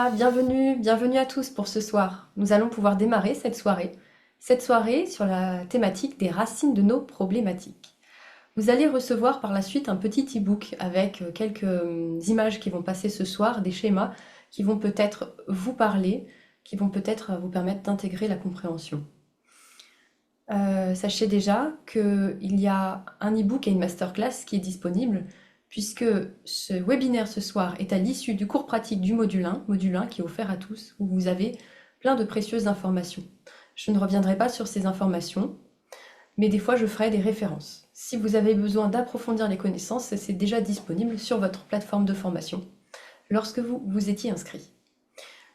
Voilà, bienvenue à tous pour ce soir. Nous allons pouvoir démarrer cette soirée sur la thématique des racines de nos problématiques. Vous allez recevoir par la suite un petit e-book avec quelques images qui vont passer ce soir, des schémas qui vont peut-être vous parler, qui vont peut-être vous permettre d'intégrer la compréhension. Sachez déjà qu'il y a un e-book et une masterclass qui est disponible puisque ce webinaire ce soir est à l'issue du cours pratique du module 1 qui est offert à tous, où vous avez plein de précieuses informations. Je ne reviendrai pas sur ces informations, mais des fois je ferai des références. Si vous avez besoin d'approfondir les connaissances, c'est déjà disponible sur votre plateforme de formation, lorsque vous vous étiez inscrit.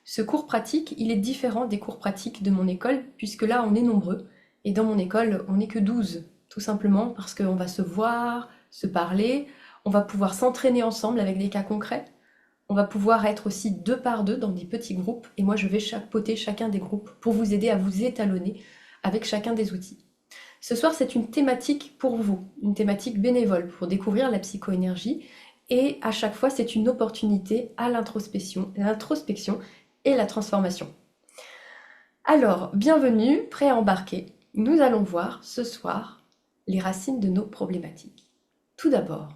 Ce cours pratique, il est différent des cours pratiques de mon école, puisque là on est nombreux, et dans mon école on n'est que 12, tout simplement parce qu'on va se voir, se parler, on va pouvoir s'entraîner ensemble avec des cas concrets. On va pouvoir être aussi 2 par 2 dans des petits groupes. Et moi, je vais chapeauter chacun des groupes pour vous aider à vous étalonner avec chacun des outils. Ce soir, c'est une thématique pour vous, une thématique bénévole pour découvrir la psychoénergie. Et à chaque fois, c'est une opportunité à l'introspection et la transformation. Alors, bienvenue, prêt à embarquer. Nous allons voir ce soir les racines de nos problématiques. Tout d'abord,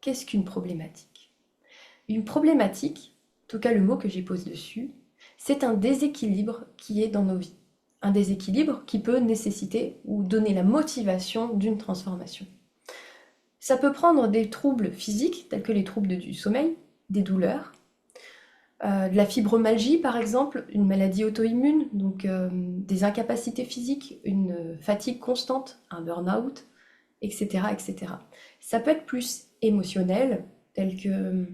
qu'est-ce qu'une problématique? Une problématique, en tout cas le mot que j'y pose dessus, c'est un déséquilibre qui est dans nos vies. Un déséquilibre qui peut nécessiter ou donner la motivation d'une transformation. Ça peut prendre des troubles physiques, tels que les troubles du sommeil, des douleurs, de la fibromyalgie par exemple, une maladie auto-immune, donc des incapacités physiques, une fatigue constante, un burn-out, etc., etc. Ça peut être plus émotionnel, tel que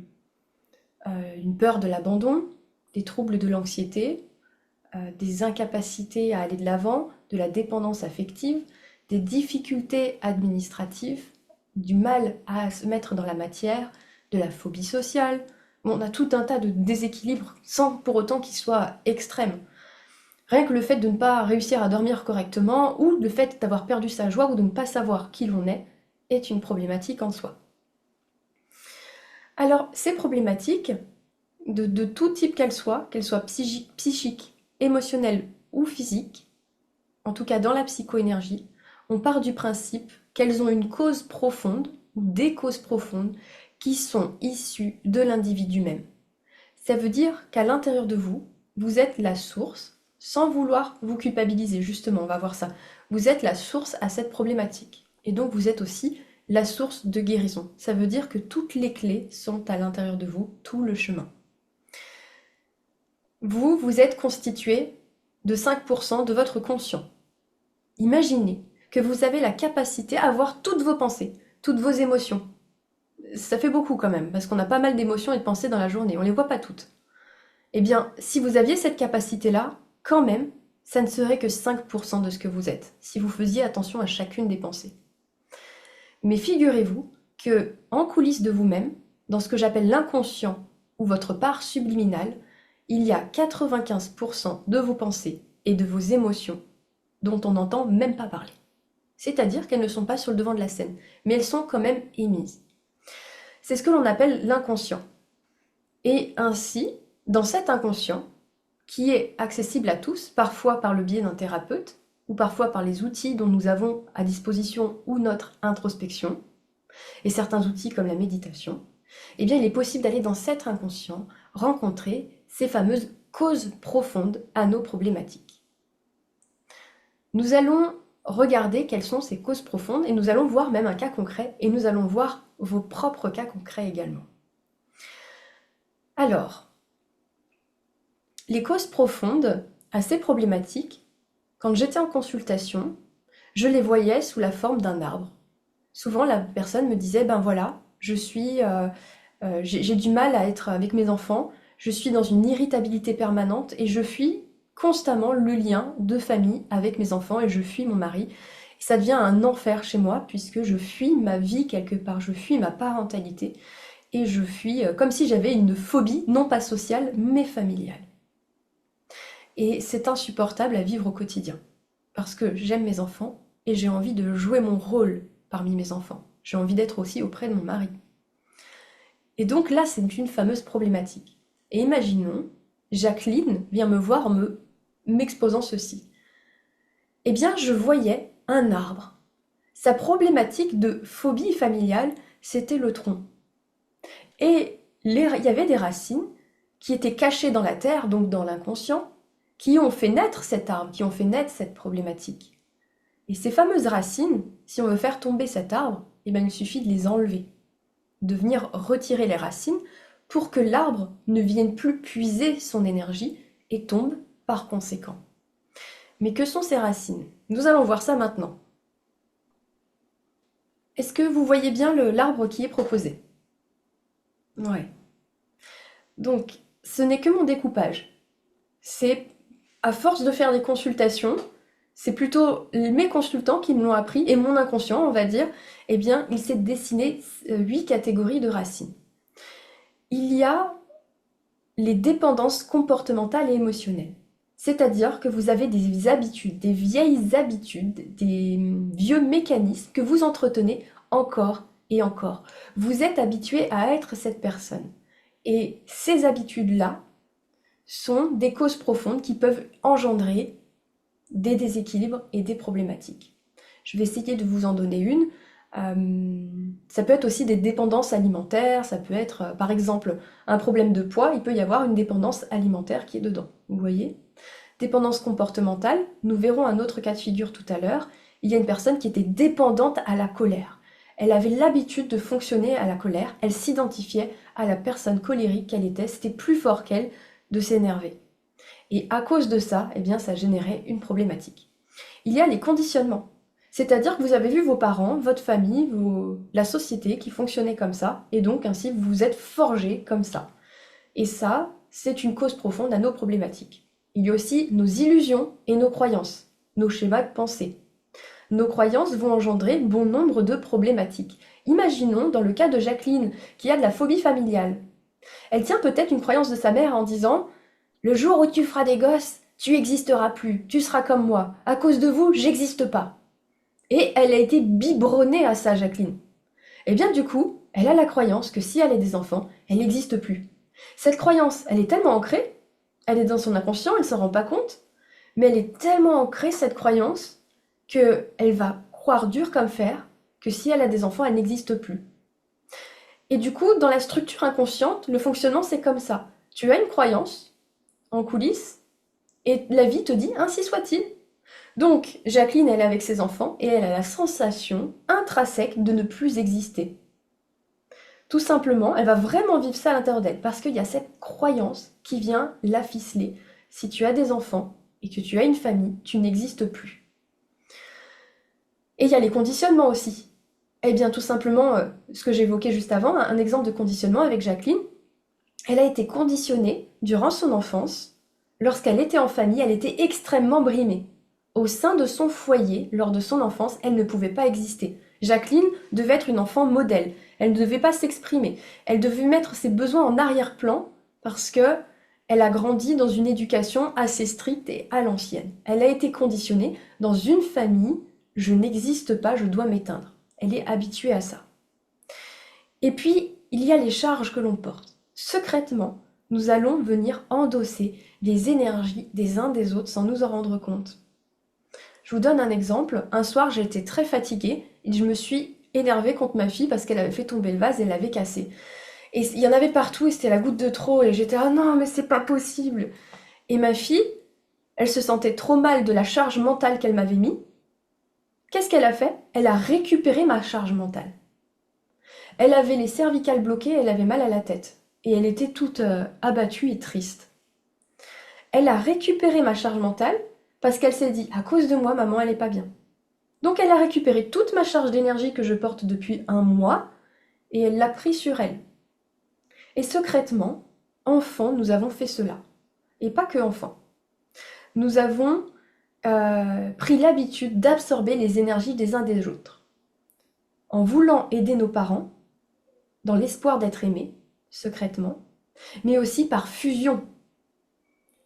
une peur de l'abandon, des troubles de l'anxiété, des incapacités à aller de l'avant, de la dépendance affective, des difficultés administratives, du mal à se mettre dans la matière, de la phobie sociale. Bon, on a tout un tas de déséquilibres sans pour autant qu'ils soient extrêmes. Rien que le fait de ne pas réussir à dormir correctement ou le fait d'avoir perdu sa joie ou de ne pas savoir qui l'on est une problématique en soi. Alors, ces problématiques, de tout type qu'elles soient psychiques, émotionnelles ou physiques, en tout cas dans la psychoénergie, on part du principe qu'elles ont une cause profonde ou des causes profondes qui sont issues de l'individu même. Ça veut dire qu'à l'intérieur de vous, vous êtes la source, sans vouloir vous culpabiliser, justement, on va voir ça. Vous êtes la source à cette problématique. Et donc vous êtes aussi la source de guérison. Ça veut dire que toutes les clés sont à l'intérieur de vous, tout le chemin. Vous êtes constitué de 5% de votre conscient. Imaginez que vous avez la capacité à voir toutes vos pensées, toutes vos émotions. Ça fait beaucoup quand même, parce qu'on a pas mal d'émotions et de pensées dans la journée, on les voit pas toutes. Eh bien, si vous aviez cette capacité-là, quand même, ça ne serait que 5% de ce que vous êtes, si vous faisiez attention à chacune des pensées. Mais figurez-vous que, en coulisses de vous-même, dans ce que j'appelle l'inconscient ou votre part subliminale, il y a 95% de vos pensées et de vos émotions dont on n'entend même pas parler. C'est-à-dire qu'elles ne sont pas sur le devant de la scène, mais elles sont quand même émises. C'est ce que l'on appelle l'inconscient. Et ainsi, dans cet inconscient, qui est accessible à tous, parfois par le biais d'un thérapeute, ou parfois par les outils dont nous avons à disposition ou notre introspection, et certains outils comme la méditation, eh bien il est possible d'aller dans cet inconscient rencontrer ces fameuses causes profondes à nos problématiques. Nous allons regarder quelles sont ces causes profondes et nous allons voir même un cas concret et nous allons voir vos propres cas concrets également. Alors, les causes profondes à ces problématiques, quand j'étais en consultation, je les voyais sous la forme d'un arbre. Souvent, la personne me disait, ben voilà, j'ai du mal à être avec mes enfants, je suis dans une irritabilité permanente et je fuis constamment le lien de famille avec mes enfants et je fuis mon mari. Et ça devient un enfer chez moi puisque je fuis ma vie quelque part, je fuis ma parentalité et je fuis comme si j'avais une phobie, non pas sociale, mais familiale. Et c'est insupportable à vivre au quotidien parce que j'aime mes enfants et j'ai envie de jouer mon rôle parmi mes enfants. J'ai envie d'être aussi auprès de mon mari. Et donc là, c'est une fameuse problématique. Et imaginons, Jacqueline vient me voir en m'exposant ceci? Eh bien, je voyais un arbre. Sa problématique de phobie familiale, c'était le tronc. Et il y avait des racines qui étaient cachées dans la terre, donc dans l'inconscient, qui ont fait naître cet arbre, qui ont fait naître cette problématique. Et ces fameuses racines, si on veut faire tomber cet arbre, eh bien, il suffit de les enlever, de venir retirer les racines pour que l'arbre ne vienne plus puiser son énergie et tombe par conséquent. Mais que sont ces racines? Nous allons voir ça maintenant. Est-ce que vous voyez bien l'arbre qui est proposé? Ouais. Donc, ce n'est que mon découpage. C'est à force de faire des consultations, c'est plutôt mes consultants qui me l'ont appris, et mon inconscient, on va dire, eh bien, il s'est dessiné 8 catégories de racines. Il y a les dépendances comportementales et émotionnelles. C'est-à-dire que vous avez des habitudes, des vieilles habitudes, des vieux mécanismes que vous entretenez encore et encore. Vous êtes habitué à être cette personne. Et ces habitudes-là sont des causes profondes qui peuvent engendrer des déséquilibres et des problématiques. Je vais essayer de vous en donner une. Ça peut être aussi des dépendances alimentaires, ça peut être par exemple un problème de poids, il peut y avoir une dépendance alimentaire qui est dedans, vous voyez. Dépendance comportementale, nous verrons un autre cas de figure tout à l'heure, il y a une personne qui était dépendante à la colère. Elle avait l'habitude de fonctionner à la colère, elle s'identifiait à la personne colérique qu'elle était, c'était plus fort qu'elle de s'énerver. Et à cause de ça, eh bien, ça générait une problématique. Il y a les conditionnements. C'est-à-dire que vous avez vu vos parents, votre famille, la société qui fonctionnait comme ça, et donc ainsi vous vous êtes forgé comme ça. Et ça, c'est une cause profonde à nos problématiques. Il y a aussi nos illusions et nos croyances, nos schémas de pensée. Nos croyances vont engendrer bon nombre de problématiques. Imaginons dans le cas de Jacqueline, qui a de la phobie familiale. Elle tient peut-être une croyance de sa mère en disant « Le jour où tu feras des gosses, tu existeras plus, tu seras comme moi. À cause de vous, j'existe pas. » Et elle a été biberonnée à ça, Jacqueline. Et bien du coup, elle a la croyance que si elle a des enfants, elle n'existe plus. Cette croyance, elle est tellement ancrée, elle est dans son inconscient, elle ne s'en rend pas compte, mais elle est tellement ancrée, cette croyance, qu'elle va croire dur comme fer que si elle a des enfants, elle n'existe plus. Et du coup, dans la structure inconsciente, le fonctionnement, c'est comme ça. Tu as une croyance en coulisses, et la vie te dit « ainsi soit-il ». Donc, Jacqueline, elle est avec ses enfants, et elle a la sensation intrinsèque de ne plus exister. Tout simplement, elle va vraiment vivre ça à l'intérieur d'elle, parce qu'il y a cette croyance qui vient la ficeler. Si tu as des enfants, et que tu as une famille, tu n'existes plus. Et il y a les conditionnements aussi. Eh bien, tout simplement, ce que j'évoquais juste avant, un exemple de conditionnement avec Jacqueline, elle a été conditionnée durant son enfance. Lorsqu'elle était en famille, elle était extrêmement brimée. Au sein de son foyer, lors de son enfance, elle ne pouvait pas exister. Jacqueline devait être une enfant modèle. Elle ne devait pas s'exprimer. Elle devait mettre ses besoins en arrière-plan parce que elle a grandi dans une éducation assez stricte et à l'ancienne. Elle a été conditionnée dans une famille, je n'existe pas, je dois m'éteindre. Elle est habituée à ça. Et puis, il y a les charges que l'on porte. Secrètement, nous allons venir endosser les énergies des uns des autres sans nous en rendre compte. Je vous donne un exemple. Un soir, j'ai été très fatiguée et je me suis énervée contre ma fille parce qu'elle avait fait tomber le vase et l'avait cassé. Et il y en avait partout et c'était la goutte de trop et j'étais « Ah non, mais c'est pas possible !» Et ma fille, elle se sentait trop mal de la charge mentale qu'elle m'avait mis. Qu'est-ce qu'elle a fait? Elle a récupéré ma charge mentale. Elle avait les cervicales bloquées, elle avait mal à la tête. Et elle était toute abattue et triste. Elle a récupéré ma charge mentale parce qu'elle s'est dit, à cause de moi, maman, elle n'est pas bien. Donc elle a récupéré toute ma charge d'énergie que je porte depuis un mois et elle l'a pris sur elle. Et secrètement, enfant, nous avons fait cela. Et pas que enfant. Nous avons pris l'habitude d'absorber les énergies des uns des autres. En voulant aider nos parents, dans l'espoir d'être aimés, secrètement, mais aussi par fusion.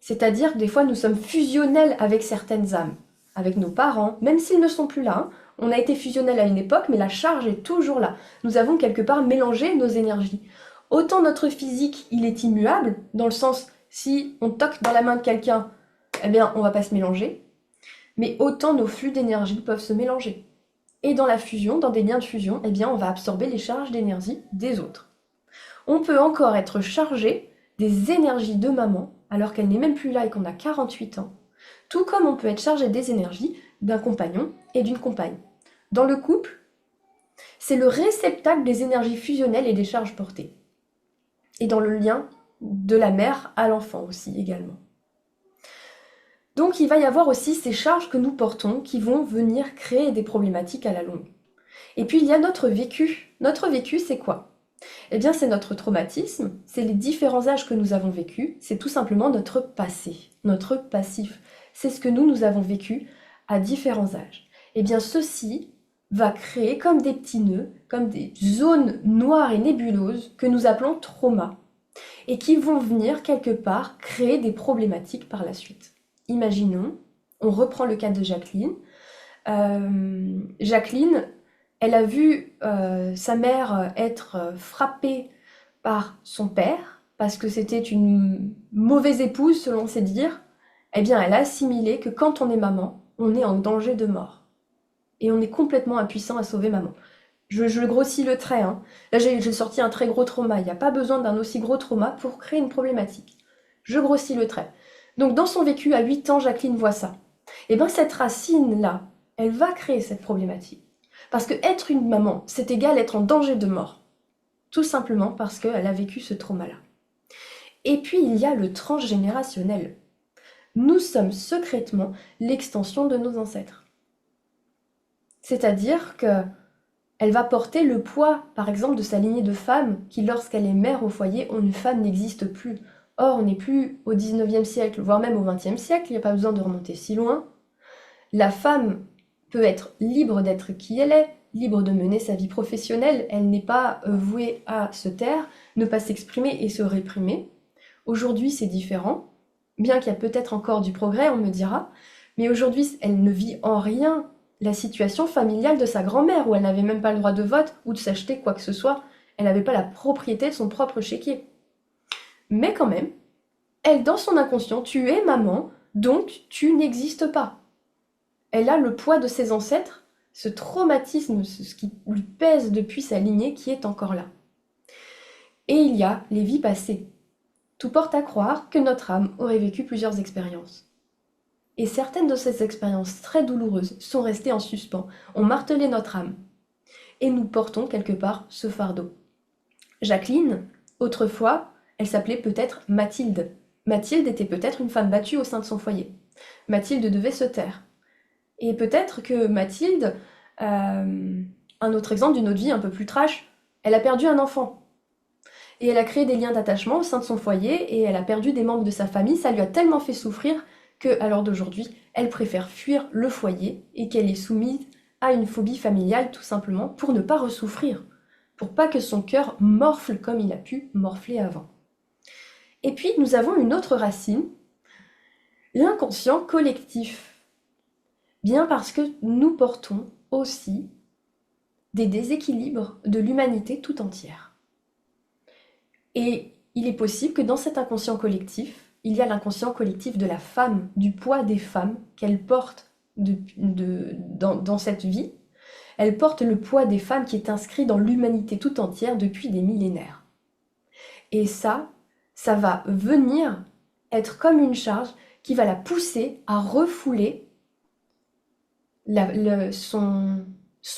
C'est-à-dire que des fois, nous sommes fusionnels avec certaines âmes, avec nos parents, même s'ils ne sont plus là. Hein. On a été fusionnels à une époque, mais la charge est toujours là. Nous avons quelque part mélangé nos énergies. Autant notre physique, il est immuable, dans le sens, Si on toque dans la main de quelqu'un, eh bien, on va pas se mélanger, mais autant nos flux d'énergie peuvent se mélanger. Et dans la fusion, dans des liens de fusion, eh bien, on va absorber les charges d'énergie des autres. On peut encore être chargé des énergies de maman, alors qu'elle n'est même plus là et qu'on a 48 ans, tout comme on peut être chargé des énergies d'un compagnon et d'une compagne. Dans le couple, c'est le réceptacle des énergies fusionnelles et des charges portées. Et dans le lien de la mère à l'enfant aussi également. Donc il va y avoir aussi ces charges que nous portons qui vont venir créer des problématiques à la longue. Et puis il y a notre vécu. Notre vécu, c'est quoi? Eh bien, c'est notre traumatisme, c'est les différents âges que nous avons vécus, c'est tout simplement notre passé, notre passif. C'est ce que nous avons vécu à différents âges. Eh bien, ceci va créer comme des petits nœuds, comme des zones noires et nébuleuses que nous appelons traumas, et qui vont venir quelque part créer des problématiques par la suite. Imaginons, on reprend le cas de Jacqueline. Jacqueline, elle a vu sa mère être frappée par son père, parce que c'était une mauvaise épouse selon ses dires. Eh bien, elle a assimilé que quand on est maman, on est en danger de mort. Et on est complètement impuissant à sauver maman. Je grossis le trait. Hein. Là, j'ai sorti un très gros trauma. Il n'y a pas besoin d'un aussi gros trauma pour créer une problématique. Je grossis le trait. Donc, dans son vécu, à 8 ans, Jacqueline voit ça. Et bien, cette racine-là, elle va créer cette problématique. Parce que être une maman, c'est égal être en danger de mort. Tout simplement parce qu'elle a vécu ce trauma-là. Et puis, il y a le transgénérationnel. Nous sommes secrètement l'extension de nos ancêtres. C'est-à-dire qu'elle va porter le poids, par exemple, de sa lignée de femmes qui, lorsqu'elle est mère au foyer, une femme n'existe plus. Or, on n'est plus au 19e siècle, voire même au 20e siècle, il n'y a pas besoin de remonter si loin. La femme peut être libre d'être qui elle est, libre de mener sa vie professionnelle, elle n'est pas vouée à se taire, ne pas s'exprimer et se réprimer. Aujourd'hui, c'est différent, bien qu'il y a peut-être encore du progrès, on me dira, mais aujourd'hui, elle ne vit en rien la situation familiale de sa grand-mère, où elle n'avait même pas le droit de vote ou de s'acheter quoi que ce soit, elle n'avait pas la propriété de son propre chéquier. Mais quand même, elle, dans son inconscient, tu es maman, donc tu n'existes pas. Elle a le poids de ses ancêtres, ce traumatisme, ce qui lui pèse depuis sa lignée qui est encore là. Et il y a les vies passées. Tout porte à croire que notre âme aurait vécu plusieurs expériences. Et certaines de ces expériences très douloureuses sont restées en suspens, ont martelé notre âme. Et nous portons quelque part ce fardeau. Jacqueline, autrefois, elle s'appelait peut-être Mathilde. Mathilde était peut-être une femme battue au sein de son foyer. Mathilde devait se taire. Et peut-être que Mathilde, un autre exemple d'une autre vie un peu plus trash, elle a perdu un enfant. Et elle a créé des liens d'attachement au sein de son foyer et elle a perdu des membres de sa famille. Ça lui a tellement fait souffrir qu'à l'heure d'aujourd'hui, elle préfère fuir le foyer et qu'elle est soumise à une phobie familiale tout simplement pour ne pas ressouffrir, pour pas que son cœur morfle comme il a pu morfler avant. Et puis nous avons une autre racine, l'inconscient collectif. Bien parce que nous portons aussi des déséquilibres de l'humanité tout entière. Et il est possible que dans cet inconscient collectif, il y a l'inconscient collectif de la femme, du poids des femmes qu'elle porte dans cette vie. Elle porte le poids des femmes qui est inscrit dans l'humanité tout entière depuis des millénaires. Et ça va venir être comme une charge qui va la pousser à refouler son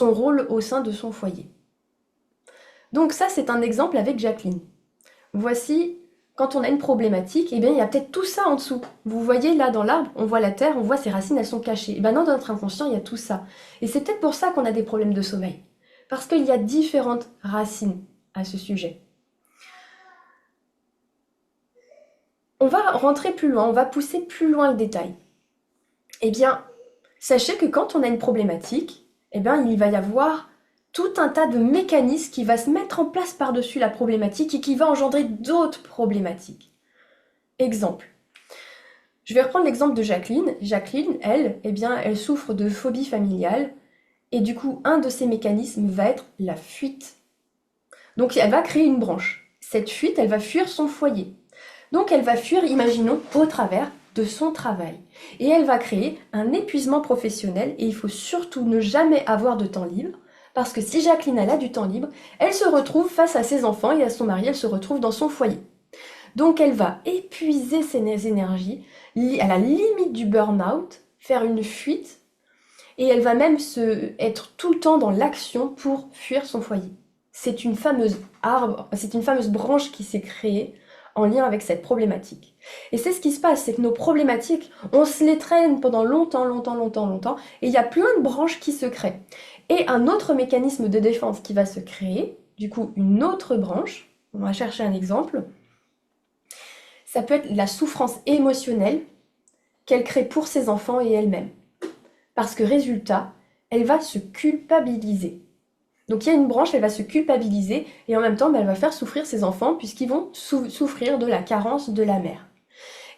rôle au sein de son foyer. Donc ça, c'est un exemple avec Jacqueline. Voici, quand on a une problématique, eh bien, il y a peut-être tout ça en dessous. Vous voyez là dans l'arbre, on voit la terre, on voit ses racines, elles sont cachées. Et bien dans notre inconscient, il y a tout ça. Et c'est peut-être pour ça qu'on a des problèmes de sommeil. Parce qu'il y a différentes racines à ce sujet. On va rentrer plus loin, on va pousser plus loin le détail. Eh bien, sachez que quand on a une problématique, eh bien, il va y avoir tout un tas de mécanismes qui va se mettre en place par-dessus la problématique et qui va engendrer d'autres problématiques. Exemple. Je vais reprendre l'exemple de Jacqueline. Jacqueline, elle, eh bien, elle souffre de phobie familiale et du coup, un de ses mécanismes va être la fuite. Donc, elle va créer une branche. Cette fuite, elle va fuir son foyer. Donc elle va fuir, imaginons, au travers de son travail. Et elle va créer un épuisement professionnel et il faut surtout ne jamais avoir de temps libre parce que si Jacqueline elle a du temps libre, elle se retrouve face à ses enfants et à son mari, elle se retrouve dans son foyer. Donc elle va épuiser ses énergies à la limite du burn-out, faire une fuite et elle va même être tout le temps dans l'action pour fuir son foyer. C'est une fameuse branche qui s'est créée en lien avec cette problématique. Et c'est ce qui se passe, c'est que nos problématiques, on se les traîne pendant longtemps, et il y a plein de branches qui se créent. Et un autre mécanisme de défense qui va se créer, du coup une autre branche, on va chercher un exemple, ça peut être la souffrance émotionnelle qu'elle crée pour ses enfants et elle-même. Parce que résultat, elle va se culpabiliser. Donc il y a une branche, elle va se culpabiliser et en même temps, elle va faire souffrir ses enfants puisqu'ils vont souffrir de la carence de la mère.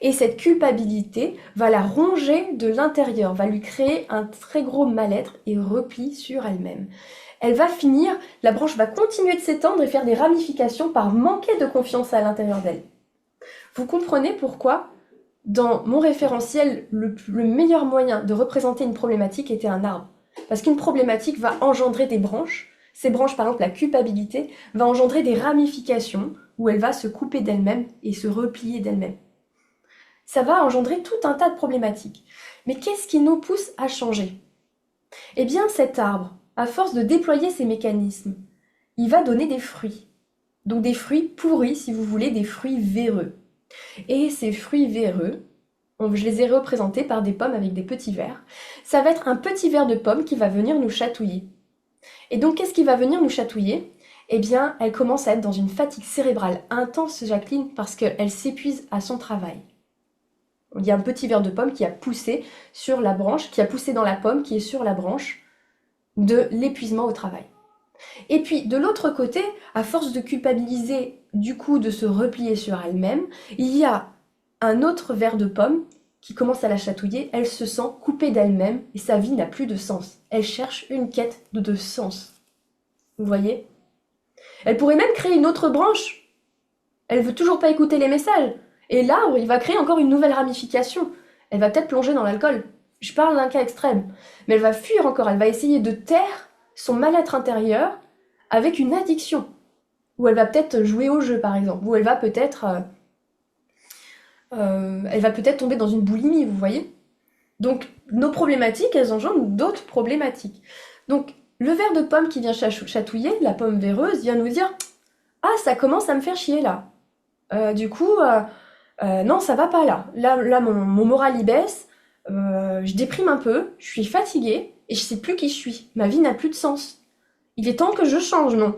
Et cette culpabilité va la ronger de l'intérieur, va lui créer un très gros mal-être et repli sur elle-même. Elle va finir, la branche va continuer de s'étendre et faire des ramifications par manquer de confiance à l'intérieur d'elle. Vous comprenez pourquoi, dans mon référentiel, le meilleur moyen de représenter une problématique était un arbre. Parce qu'une problématique va engendrer des branches. Ces branches, par exemple la culpabilité, va engendrer des ramifications où elle va se couper d'elle-même et se replier d'elle-même. Ça va engendrer tout un tas de problématiques. Mais qu'est-ce qui nous pousse à changer? Eh bien cet arbre, à force de déployer ces mécanismes, il va donner des fruits. Donc des fruits pourris, si vous voulez, des fruits véreux. Et ces fruits véreux, je les ai représentés par des pommes avec des petits vers. Ça va être un petit ver de pomme qui va venir nous chatouiller. Et donc, qu'est-ce qui va venir nous chatouiller? Eh bien, elle commence à être dans une fatigue cérébrale intense, Jacqueline, parce qu'elle s'épuise à son travail. Il y a un petit ver de pomme qui a poussé sur la branche, qui a poussé dans la pomme, qui est sur la branche de l'épuisement au travail. Et puis, de l'autre côté, à force de culpabiliser, du coup, de se replier sur elle-même, il y a un autre ver de pomme qui commence à la chatouiller, elle se sent coupée d'elle-même et sa vie n'a plus de sens. Elle cherche une quête de sens. Vous voyez? Elle pourrait même créer une autre branche. Elle veut toujours pas écouter les messages. Et l'arbre, il va créer encore une nouvelle ramification. Elle va peut-être plonger dans l'alcool. Je parle d'un cas extrême. Mais elle va fuir encore, elle va essayer de taire son mal-être intérieur avec une addiction. Ou elle va peut-être jouer au jeu, par exemple. Ou elle va peut-être tomber dans une boulimie, vous voyez? Donc, nos problématiques, elles engendrent d'autres problématiques. Donc, le ver de pomme qui vient chatouiller, la pomme véreuse, vient nous dire « Ah, ça commence à me faire chier, là. Non, ça va pas, là. Là mon moral, il baisse. Je déprime un peu. Je suis fatiguée. Et je sais plus qui je suis. Ma vie n'a plus de sens. Il est temps que je change, non ?»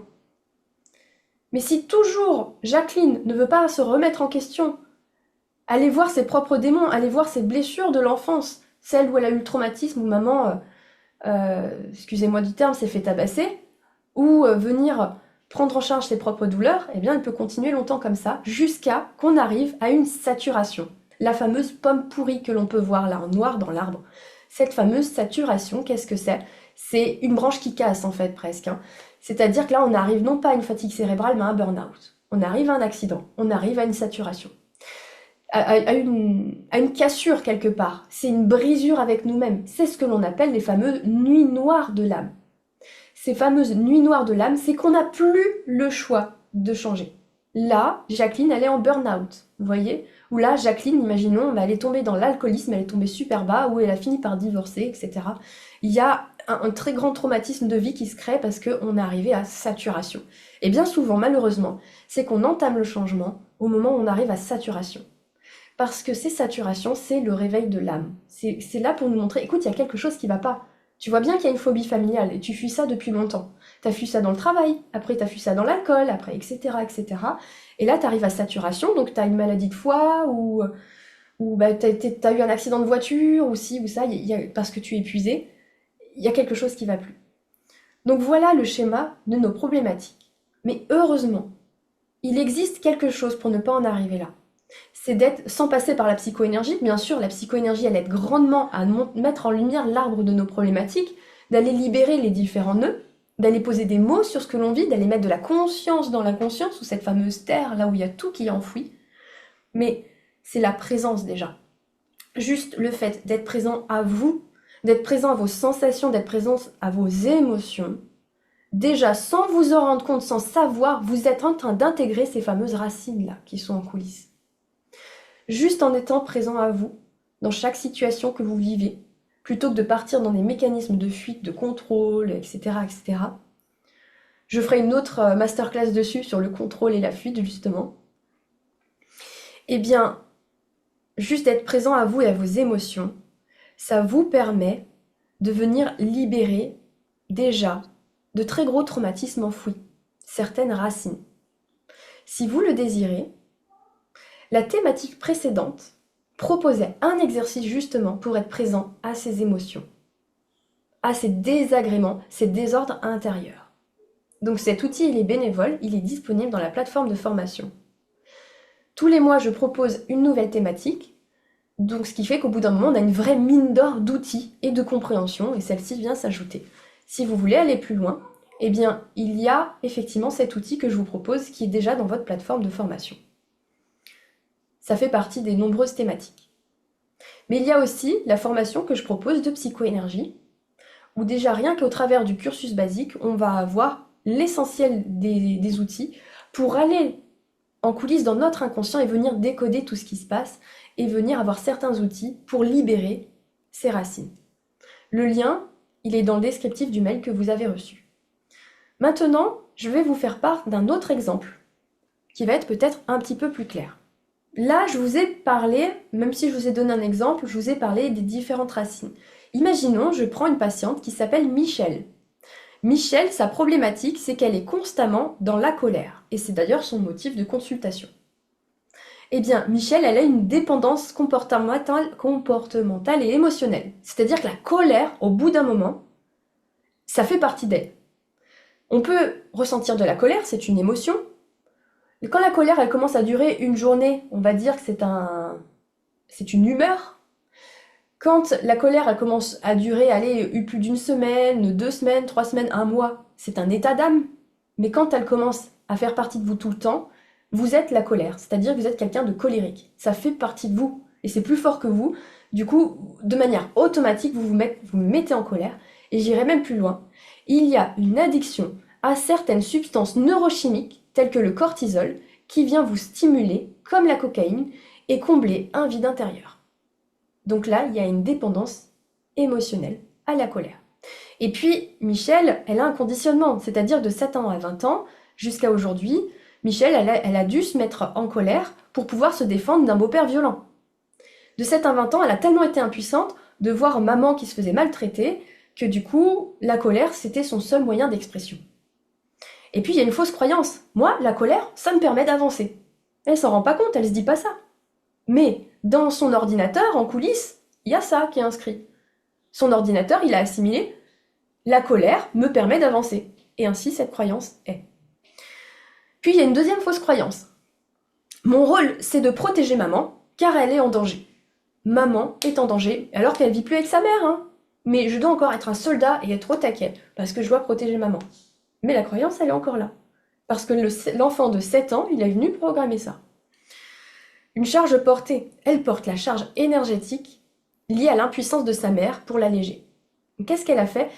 Mais si toujours Jacqueline ne veut pas se remettre en question, aller voir ses propres démons, aller voir ses blessures de l'enfance, celle où elle a eu le traumatisme, où maman, excusez-moi du terme, s'est fait tabasser, ou venir prendre en charge ses propres douleurs, eh bien elle peut continuer longtemps comme ça, jusqu'à qu'on arrive à une saturation. La fameuse pomme pourrie que l'on peut voir là en noir dans l'arbre. Cette fameuse saturation, qu'est-ce que c'est? C'est une branche qui casse en fait presque. C'est-à-dire que là on arrive non pas à une fatigue cérébrale mais à un burn-out. On arrive à un accident, on arrive à une saturation. À une cassure quelque part. C'est une brisure avec nous-mêmes. C'est ce que l'on appelle les fameuses nuits noires de l'âme. Ces fameuses nuits noires de l'âme, c'est qu'on n'a plus le choix de changer. Là, Jacqueline, elle est en burn-out, vous voyez? Ou là, Jacqueline, imaginons, elle est tombée dans l'alcoolisme, elle est tombée super bas, ou elle a fini par divorcer, etc. Il y a un très grand traumatisme de vie qui se crée parce qu'on est arrivé à saturation. Et bien souvent, malheureusement, c'est qu'on entame le changement au moment où on arrive à saturation. Parce que ces saturations, c'est le réveil de l'âme. C'est là pour nous montrer, écoute, il y a quelque chose qui va pas. Tu vois bien qu'il y a une phobie familiale et tu fuis ça depuis longtemps. T'as fui ça dans le travail, après t'as fui ça dans l'alcool, après etc. etc. Et là t'arrives à saturation, donc t'as une maladie de foie ou t'as eu un accident de voiture ou ci ou ça, parce que tu es épuisé, il y a quelque chose qui va plus. Donc voilà le schéma de nos problématiques. Mais heureusement, il existe quelque chose pour ne pas en arriver là. C'est d'être, sans passer par la psychoénergie, bien sûr, la psychoénergie, elle aide grandement à mettre en lumière l'arbre de nos problématiques, d'aller libérer les différents nœuds, d'aller poser des mots sur ce que l'on vit, d'aller mettre de la conscience dans l'inconscience, ou cette fameuse terre, là où il y a tout qui est enfoui. mais c'est la présence déjà. Juste le fait d'être présent à vous, d'être présent à vos sensations, d'être présent à vos émotions, déjà sans vous en rendre compte, sans savoir, vous êtes en train d'intégrer ces fameuses racines-là qui sont en coulisses. Juste en étant présent à vous, dans chaque situation que vous vivez, plutôt que de partir dans des mécanismes de fuite, de contrôle, etc., etc. Je ferai une autre masterclass dessus sur le contrôle et la fuite, justement. Eh bien, juste d'être présent à vous et à vos émotions, ça vous permet de venir libérer déjà de très gros traumatismes enfouis, certaines racines. Si vous le désirez, la thématique précédente proposait un exercice justement pour être présent à ces émotions, à ces désagréments, ces désordres intérieurs. Donc cet outil, il est bénévole, il est disponible dans la plateforme de formation. Tous les mois, je propose une nouvelle thématique, donc ce qui fait qu'au bout d'un moment, on a une vraie mine d'or d'outils et de compréhension, et celle-ci vient s'ajouter. Si vous voulez aller plus loin, eh bien, il y a effectivement cet outil que je vous propose qui est déjà dans votre plateforme de formation. Ça fait partie des nombreuses thématiques. Mais il y a aussi la formation que je propose de psychoénergie, où déjà rien qu'au travers du cursus basique, on va avoir l'essentiel des outils pour aller en coulisses dans notre inconscient et venir décoder tout ce qui se passe et venir avoir certains outils pour libérer ces racines. Le lien, il est dans le descriptif du mail que vous avez reçu. Maintenant, je vais vous faire part d'un autre exemple qui va être peut-être un petit peu plus clair. Là, je vous ai parlé, même si je vous ai donné un exemple, je vous ai parlé des différentes racines. Imaginons, je prends une patiente qui s'appelle Michel. Michel, sa problématique, c'est qu'elle est constamment dans la colère. Et c'est d'ailleurs son motif de consultation. Eh bien, Michel, elle a une dépendance comportementale et émotionnelle. C'est-à-dire que la colère, au bout d'un moment, ça fait partie d'elle. On peut ressentir de la colère, c'est une émotion. Et quand la colère, elle commence à durer une journée, on va dire que c'est une humeur. Quand la colère, elle commence à durer, plus d'une semaine, 2 semaines, 3 semaines, un mois, c'est un état d'âme. Mais quand elle commence à faire partie de vous tout le temps, vous êtes la colère. C'est-à-dire que vous êtes quelqu'un de colérique. Ça fait partie de vous. Et c'est plus fort que vous. Du coup, de manière automatique, vous mettez en colère. Et j'irai même plus loin. Il y a une addiction à certaines substances neurochimiques telles que le cortisol, qui vient vous stimuler, comme la cocaïne, et combler un vide intérieur. Donc là, il y a une dépendance émotionnelle à la colère. Et puis, Michel, elle a un conditionnement, c'est-à-dire de 7 ans à 20 ans, jusqu'à aujourd'hui, Michel, elle a dû se mettre en colère pour pouvoir se défendre d'un beau-père violent. De 7 à 20 ans, elle a tellement été impuissante de voir maman qui se faisait maltraiter, que du coup, la colère, c'était son seul moyen d'expression. Et puis, il y a une fausse croyance. Moi, la colère, ça me permet d'avancer. Elle s'en rend pas compte, elle se dit pas ça. Mais dans son ordinateur, en coulisses, il y a ça qui est inscrit. Son ordinateur, il a assimilé « la colère me permet d'avancer ». Et ainsi, cette croyance est. Puis, il y a une deuxième fausse croyance. Mon rôle, c'est de protéger maman, car elle est en danger. Maman est en danger, alors qu'elle vit plus avec sa mère, hein. Mais je dois encore être un soldat et être au taquet, parce que je dois protéger maman. Mais la croyance, elle est encore là. Parce que l'enfant de 7 ans, il est venu programmer ça. Une charge portée, elle porte la charge énergétique liée à l'impuissance de sa mère pour l'alléger. Qu'est-ce qu'elle a fait?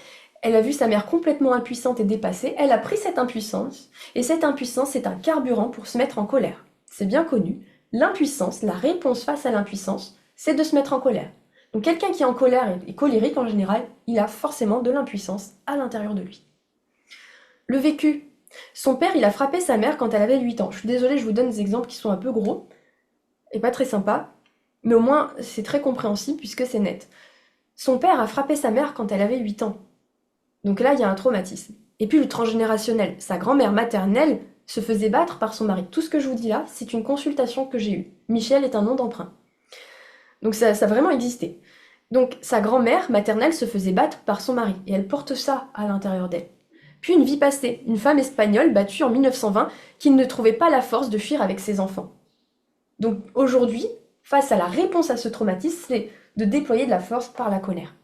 Elle a vu sa mère complètement impuissante et dépassée, elle a pris cette impuissance, et cette impuissance, c'est un carburant pour se mettre en colère. C'est bien connu, l'impuissance, la réponse face à l'impuissance, c'est de se mettre en colère. Donc quelqu'un qui est en colère et colérique en général, il a forcément de l'impuissance à l'intérieur de lui. Le vécu. Son père, il a frappé sa mère quand elle avait 8 ans. Je suis désolée, je vous donne des exemples qui sont un peu gros et pas très sympas, mais au moins c'est très compréhensible puisque c'est net. Son père a frappé sa mère quand elle avait 8 ans. Donc là, il y a un traumatisme. Et puis le transgénérationnel. Sa grand-mère maternelle se faisait battre par son mari. Tout ce que je vous dis là, c'est une consultation que j'ai eue. Michel est un nom d'emprunt. Donc ça a vraiment existé. Donc sa grand-mère maternelle se faisait battre par son mari. Et elle porte ça à l'intérieur d'elle. Puis une vie passée, une femme espagnole battue en 1920 qui ne trouvait pas la force de fuir avec ses enfants. Donc aujourd'hui, face à la réponse à ce traumatisme, c'est de déployer de la force par la colère.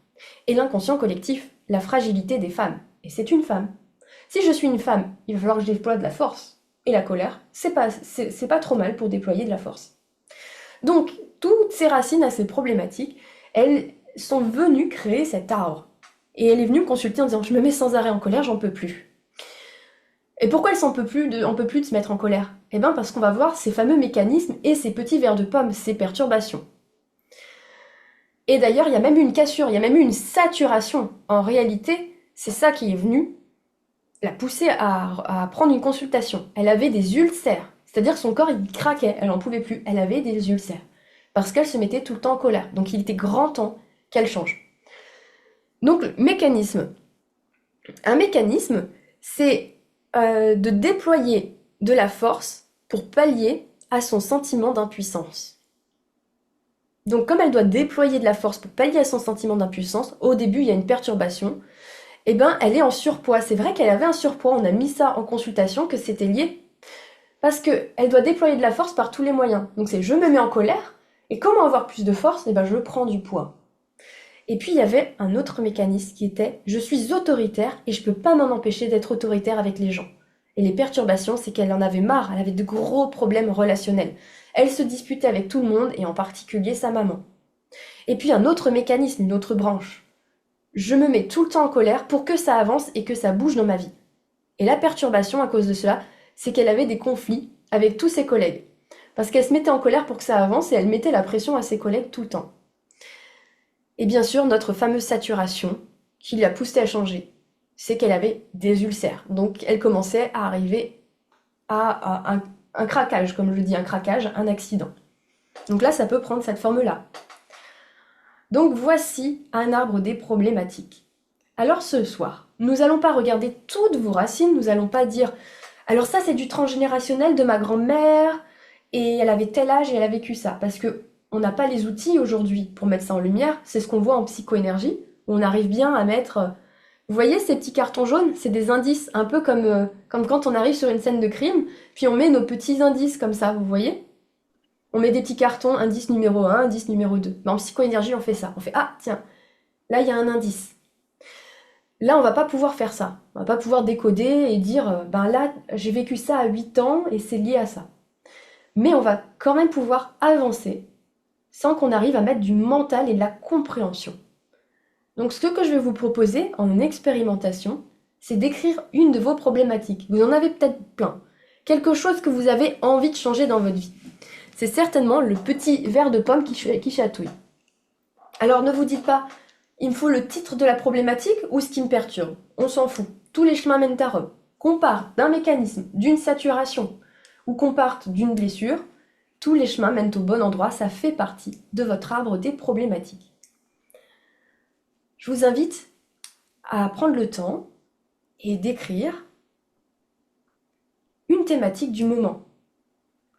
Et l'inconscient collectif, la fragilité des femmes. Et c'est une femme. Si je suis une femme, il va falloir que je déploie de la force. Et la colère, c'est pas trop mal pour déployer de la force. Donc, toutes ces racines à ces problématiques, elles sont venues créer cet arbre. Et elle est venue me consulter en disant, je me mets sans arrêt en colère, j'en peux plus. Et pourquoi elle s'en peut plus on peut plus de se mettre en colère? Eh bien parce qu'on va voir ces fameux mécanismes et ces petits vers de pomme, ces perturbations. Et d'ailleurs, il y a même eu une cassure, il y a même eu une saturation. En réalité, c'est ça qui est venu la pousser à prendre une consultation. Elle avait des ulcères, c'est-à-dire que son corps il craquait, elle n'en pouvait plus, elle avait des ulcères. Parce qu'elle se mettait tout le temps en colère. Donc il était grand temps qu'elle change. Donc le mécanisme. Un mécanisme, c'est de déployer de la force pour pallier à son sentiment d'impuissance. Donc comme elle doit déployer de la force pour pallier à son sentiment d'impuissance, au début il y a une perturbation, et ben elle est en surpoids. C'est vrai qu'elle avait un surpoids, on a mis ça en consultation, que c'était lié, parce qu'elle doit déployer de la force par tous les moyens. Donc c'est je me mets en colère, et comment avoir plus de force? Et ben je prends du poids. Et puis il y avait un autre mécanisme qui était je suis autoritaire et je peux pas m'en empêcher d'être autoritaire avec les gens. Et les perturbations, c'est qu'elle en avait marre, elle avait de gros problèmes relationnels. Elle se disputait avec tout le monde et en particulier sa maman. Et puis un autre mécanisme, une autre branche. Je me mets tout le temps en colère pour que ça avance et que ça bouge dans ma vie. Et la perturbation à cause de cela, c'est qu'elle avait des conflits avec tous ses collègues. Parce qu'elle se mettait en colère pour que ça avance et elle mettait la pression à ses collègues tout le temps. Et bien sûr, notre fameuse saturation, qui l'a poussée à changer, c'est qu'elle avait des ulcères. Donc elle commençait à arriver à un craquage, comme je dis, un craquage, un accident. Donc là, ça peut prendre cette forme-là. Donc voici un arbre des problématiques. Alors ce soir, nous n'allons pas regarder toutes vos racines, nous n'allons pas dire « alors ça c'est du transgénérationnel de ma grand-mère, et elle avait tel âge et elle a vécu ça », parce que on n'a pas les outils aujourd'hui pour mettre ça en lumière, c'est ce qu'on voit en psychoénergie, où on arrive bien à mettre... Vous voyez ces petits cartons jaunes? C'est des indices, un peu comme quand on arrive sur une scène de crime, puis on met nos petits indices comme ça, vous voyez? On met des petits cartons, indice numéro 1, indice numéro 2. Mais en psychoénergie, on fait ça. On fait « ah, tiens, là il y a un indice ». Là, on va pas pouvoir faire ça. On va pas pouvoir décoder et dire ben là, j'ai vécu ça à 8 ans et c'est lié à ça. Mais on va quand même pouvoir avancer sans qu'on arrive à mettre du mental et de la compréhension. Donc ce que je vais vous proposer en expérimentation, c'est d'écrire une de vos problématiques. Vous en avez peut-être plein. Quelque chose que vous avez envie de changer dans votre vie. C'est certainement le petit verre de pomme qui chatouille. Alors ne vous dites pas, il me faut le titre de la problématique ou ce qui me perturbe. On s'en fout. Tous les chemins mènent à Rome. Qu'on parte d'un mécanisme, d'une saturation, ou qu'on parte d'une blessure, tous les chemins mènent au bon endroit, ça fait partie de votre arbre des problématiques. Je vous invite à prendre le temps et d'écrire une thématique du moment.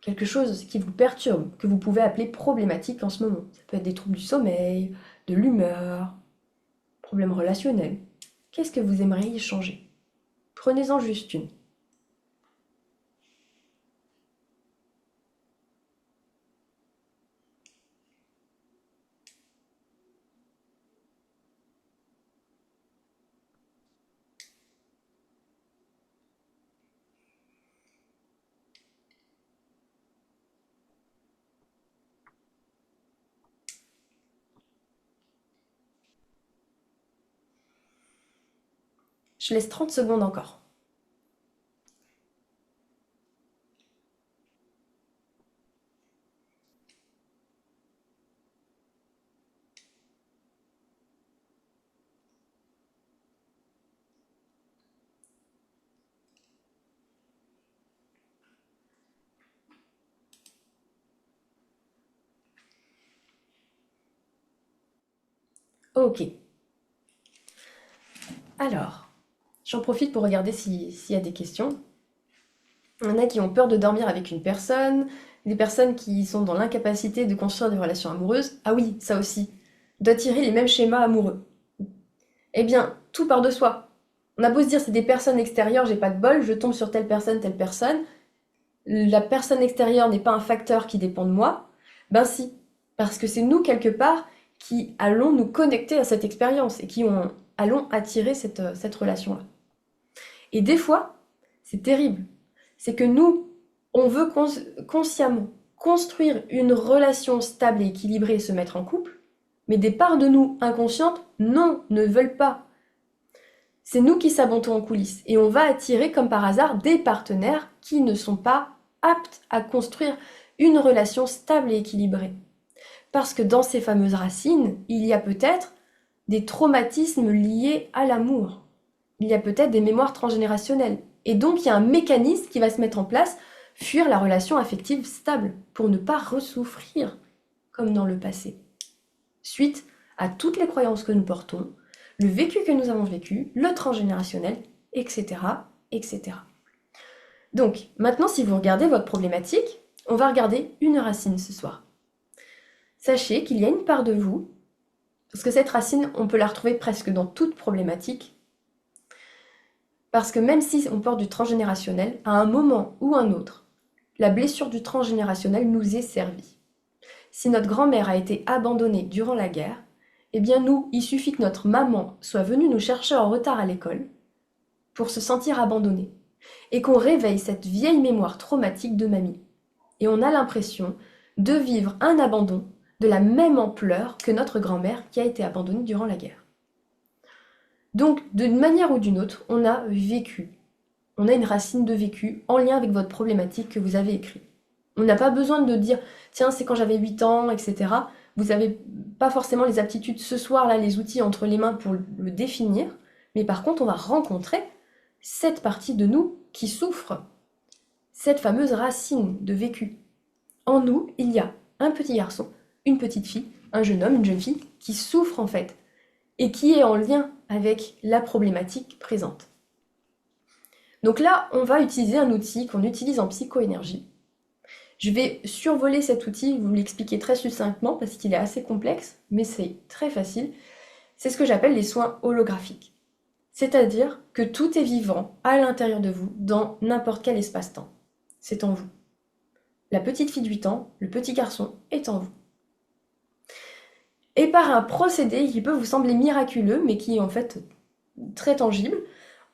Quelque chose qui vous perturbe, que vous pouvez appeler problématique en ce moment. Ça peut être des troubles du sommeil, de l'humeur, problèmes relationnels. Qu'est-ce que vous aimeriez changer? Prenez-en juste une. Je laisse 30 secondes encore. Ok. Alors, j'en profite pour regarder s'il y a des questions. Il y en a qui ont peur de dormir avec une personne, des personnes qui sont dans l'incapacité de construire des relations amoureuses. Ah oui, ça aussi. D'attirer les mêmes schémas amoureux. Eh bien, tout part de soi. On a beau se dire c'est des personnes extérieures, j'ai pas de bol, je tombe sur telle personne, telle personne. La personne extérieure n'est pas un facteur qui dépend de moi. Ben si, parce que c'est nous quelque part qui allons nous connecter à cette expérience et qui allons attirer cette relation-là. Et des fois, c'est terrible. C'est que nous, on veut consciemment, construire une relation stable et équilibrée et se mettre en couple, mais des parts de nous inconscientes, non, ne veulent pas. C'est nous qui sabotons en coulisses et on va attirer comme par hasard des partenaires qui ne sont pas aptes à construire une relation stable et équilibrée. Parce que dans ces fameuses racines, il y a peut-être des traumatismes liés à l'amour. Il y a peut-être des mémoires transgénérationnelles. Et donc il y a un mécanisme qui va se mettre en place, fuir la relation affective stable, pour ne pas ressouffrir comme dans le passé. Suite à toutes les croyances que nous portons, le vécu que nous avons vécu, le transgénérationnel, etc., etc. Donc, maintenant, si vous regardez votre problématique, on va regarder une racine ce soir. Sachez qu'il y a une part de vous, parce que cette racine, on peut la retrouver presque dans toute problématique, parce que même si on porte du transgénérationnel, à un moment ou un autre, la blessure du transgénérationnel nous est servie. Si notre grand-mère a été abandonnée durant la guerre, eh bien nous, il suffit que notre maman soit venue nous chercher en retard à l'école pour se sentir abandonnée, et qu'on réveille cette vieille mémoire traumatique de mamie. Et on a l'impression de vivre un abandon de la même ampleur que notre grand-mère qui a été abandonnée durant la guerre. Donc, d'une manière ou d'une autre, on a vécu. On a une racine de vécu en lien avec votre problématique que vous avez écrite. On n'a pas besoin de dire « tiens, c'est quand j'avais 8 ans, etc. » Vous n'avez pas forcément les aptitudes ce soir-là, les outils entre les mains pour le définir, mais par contre, on va rencontrer cette partie de nous qui souffre, cette fameuse racine de vécu. En nous, il y a un petit garçon, une petite fille, un jeune homme, une jeune fille, qui souffre en fait, et qui est en lien avec la problématique présente. Donc là, on va utiliser un outil qu'on utilise en psychoénergie. Je vais survoler cet outil, vous l'expliquer très succinctement parce qu'il est assez complexe, mais c'est très facile. C'est ce que j'appelle les soins holographiques. C'est-à-dire que tout est vivant à l'intérieur de vous, dans n'importe quel espace-temps. C'est en vous. La petite fille de 8 ans, le petit garçon est en vous. Et par un procédé qui peut vous sembler miraculeux, mais qui est en fait très tangible,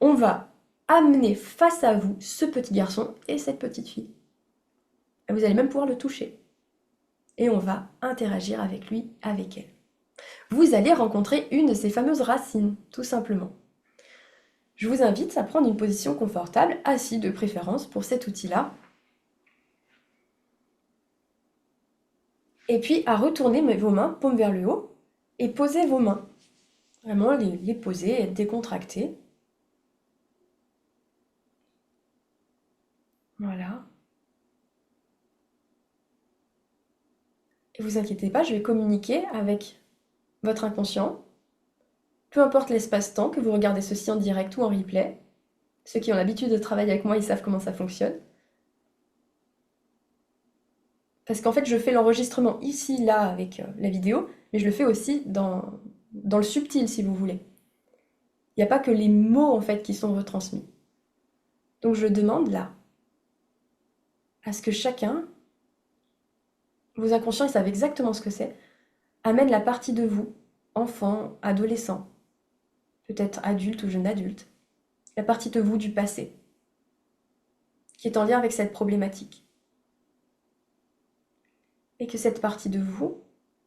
on va amener face à vous ce petit garçon et cette petite fille. Et vous allez même pouvoir le toucher. Et on va interagir avec lui, avec elle. Vous allez rencontrer une de ces fameuses racines, tout simplement. Je vous invite à prendre une position confortable, assis de préférence pour cet outil-là. Et puis à retourner vos mains, paume vers le haut, et poser vos mains. Vraiment les poser, être décontractés. Voilà. Et vous inquiétez pas, je vais communiquer avec votre inconscient. Peu importe l'espace-temps, que vous regardez ceci en direct ou en replay. Ceux qui ont l'habitude de travailler avec moi, ils savent comment ça fonctionne. Parce qu'en fait, je fais l'enregistrement ici, là, avec la vidéo, mais je le fais aussi dans le subtil, si vous voulez. Il n'y a pas que les mots, en fait, qui sont retransmis. Donc je demande, là, à ce que chacun, vos inconscients, ils savent exactement ce que c'est, amène la partie de vous, enfant, adolescent, peut-être adulte ou jeune adulte, la partie de vous du passé, qui est en lien avec cette problématique. Et que cette partie de vous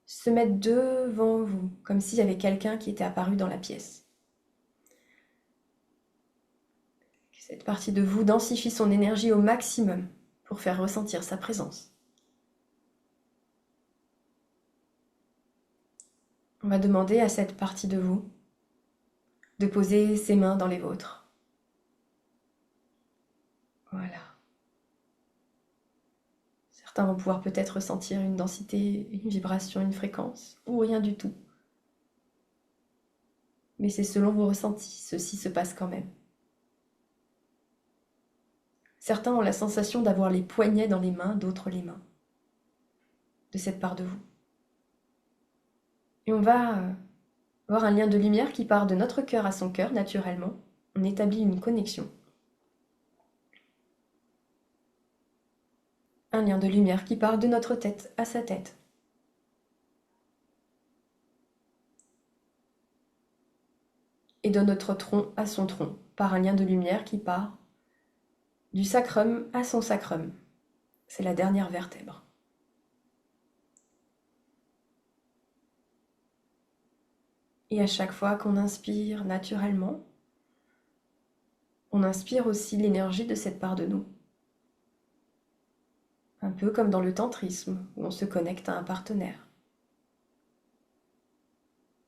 se mette devant vous, comme s'il y avait quelqu'un qui était apparu dans la pièce. Que cette partie de vous densifie son énergie au maximum pour faire ressentir sa présence. On va demander à cette partie de vous de poser ses mains dans les vôtres. Voilà. Certains vont pouvoir peut-être ressentir une densité, une vibration, une fréquence, ou rien du tout. Mais c'est selon vos ressentis, ceci se passe quand même. Certains ont la sensation d'avoir les poignets dans les mains, d'autres les mains, de cette part de vous. Et on va avoir un lien de lumière qui part de notre cœur à son cœur, naturellement. On établit une connexion. Un lien de lumière qui part de notre tête à sa tête. Et de notre tronc à son tronc, par un lien de lumière qui part du sacrum à son sacrum. C'est la dernière vertèbre. Et à chaque fois qu'on inspire naturellement, on inspire aussi l'énergie de cette part de nous. Un peu comme dans le tantrisme, où on se connecte à un partenaire.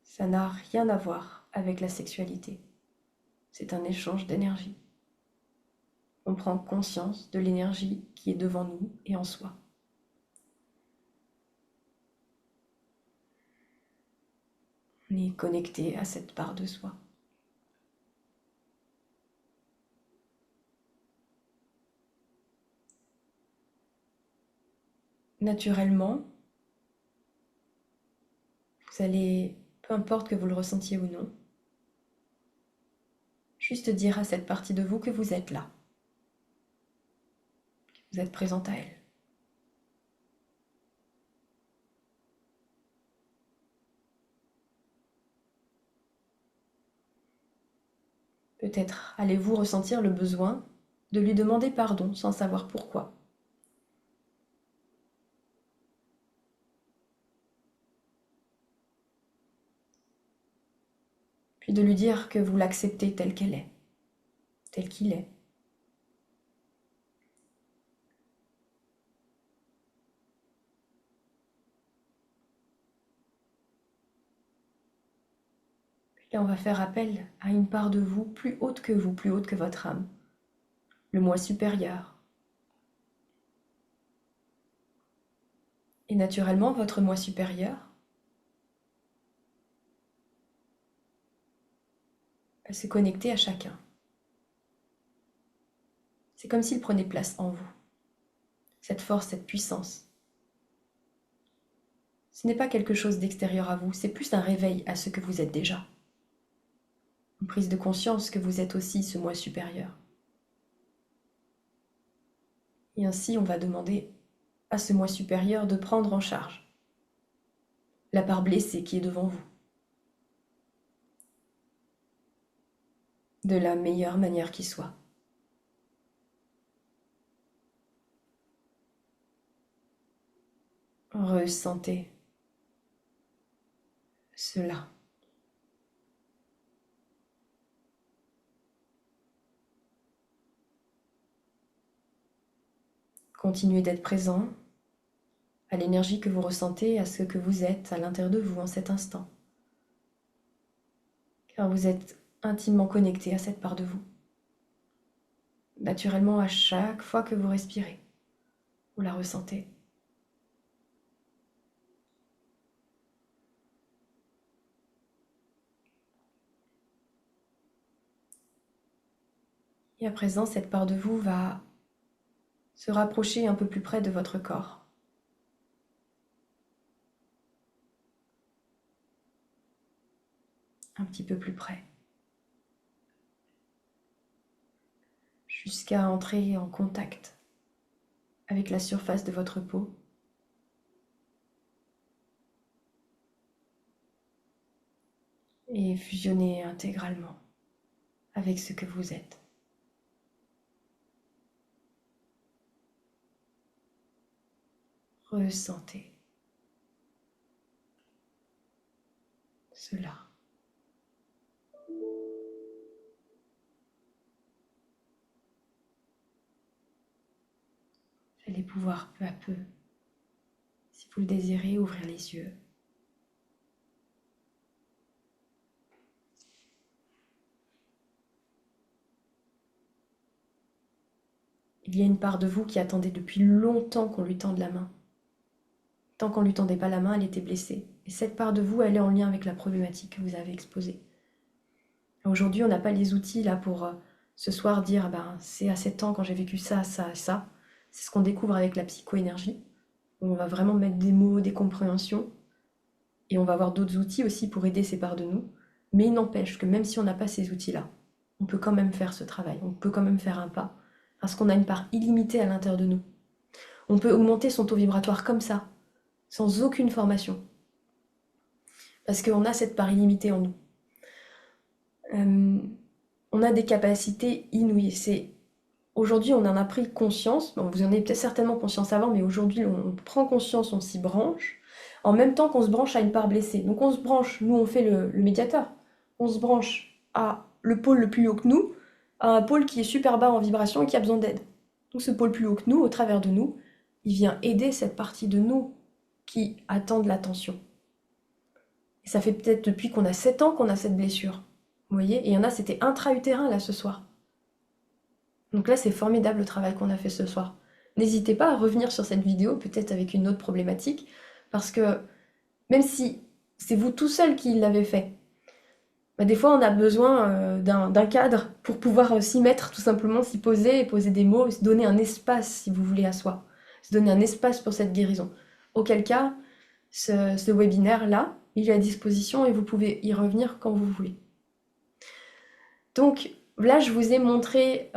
Ça n'a rien à voir avec la sexualité. C'est un échange d'énergie. On prend conscience de l'énergie qui est devant nous et en soi. On est connecté à cette part de soi. Naturellement, vous allez, peu importe que vous le ressentiez ou non, juste dire à cette partie de vous que vous êtes là, que vous êtes présente à elle. Peut-être allez-vous ressentir le besoin de lui demander pardon sans savoir pourquoi. Puis de lui dire que vous l'acceptez telle qu'elle est, tel qu'il est. Puis là, on va faire appel à une part de vous, plus haute que votre âme, le moi supérieur. Et naturellement, votre moi supérieur va se connecter à chacun. C'est comme s'il prenait place en vous. Cette force, cette puissance. Ce n'est pas quelque chose d'extérieur à vous, c'est plus un réveil à ce que vous êtes déjà. Une prise de conscience que vous êtes aussi ce moi supérieur. Et ainsi, on va demander à ce moi supérieur de prendre en charge la part blessée qui est devant vous. De la meilleure manière qui soit. Ressentez cela. Continuez d'être présent à l'énergie que vous ressentez, à ce que vous êtes à l'intérieur de vous en cet instant. Car vous êtes intimement connecté à cette part de vous. Naturellement, à chaque fois que vous respirez, vous la ressentez. Et à présent, cette part de vous va se rapprocher un peu plus près de votre corps. Un petit peu plus près. Jusqu'à entrer en contact avec la surface de votre peau. Et fusionner intégralement avec ce que vous êtes. Ressentez cela. Vous allez pouvoir peu à peu, si vous le désirez, ouvrir les yeux. Il y a une part de vous qui attendait depuis longtemps qu'on lui tende la main. Tant qu'on ne lui tendait pas la main, elle était blessée. Et cette part de vous, elle est en lien avec la problématique que vous avez exposée. Aujourd'hui, on n'a pas les outils là pour ce soir dire c'est à 7 ans quand j'ai vécu ça, ça, ça. C'est ce qu'on découvre avec la psychoénergie. On va vraiment mettre des mots, des compréhensions. Et on va avoir d'autres outils aussi pour aider ces parts de nous. Mais il n'empêche que même si on n'a pas ces outils-là, on peut quand même faire ce travail. On peut quand même faire un pas. Parce qu'on a une part illimitée à l'intérieur de nous. On peut augmenter son taux vibratoire comme ça, sans aucune formation. Parce qu'on a cette part illimitée en nous. On a des capacités inouïes. Aujourd'hui, on en a pris conscience. Bon, vous en avez peut-être certainement conscience avant, mais aujourd'hui, on prend conscience, on s'y branche. en même temps qu'on se branche à une part blessée. Donc on se branche, nous on fait le médiateur, on se branche à le pôle le plus haut que nous, à un pôle qui est super bas en vibration et qui a besoin d'aide. Donc ce pôle plus haut que nous, au travers de nous, il vient aider cette partie de nous qui attend de l'attention. Et ça fait peut-être depuis qu'on a 7 ans qu'on a cette blessure. Vous voyez? Et il y en a, c'était intra-utérin là ce soir. Donc là, c'est formidable le travail qu'on a fait ce soir. N'hésitez pas à revenir sur cette vidéo, peut-être avec une autre problématique, parce que même si c'est vous tout seul qui l'avez fait, bah, des fois on a besoin d'un cadre pour pouvoir s'y mettre, tout simplement s'y poser, et poser des mots, et se donner un espace, si vous voulez, à soi. Se donner un espace pour cette guérison. Auquel cas, ce webinaire-là, il est à disposition et vous pouvez y revenir quand vous voulez. Donc là, je vous ai montré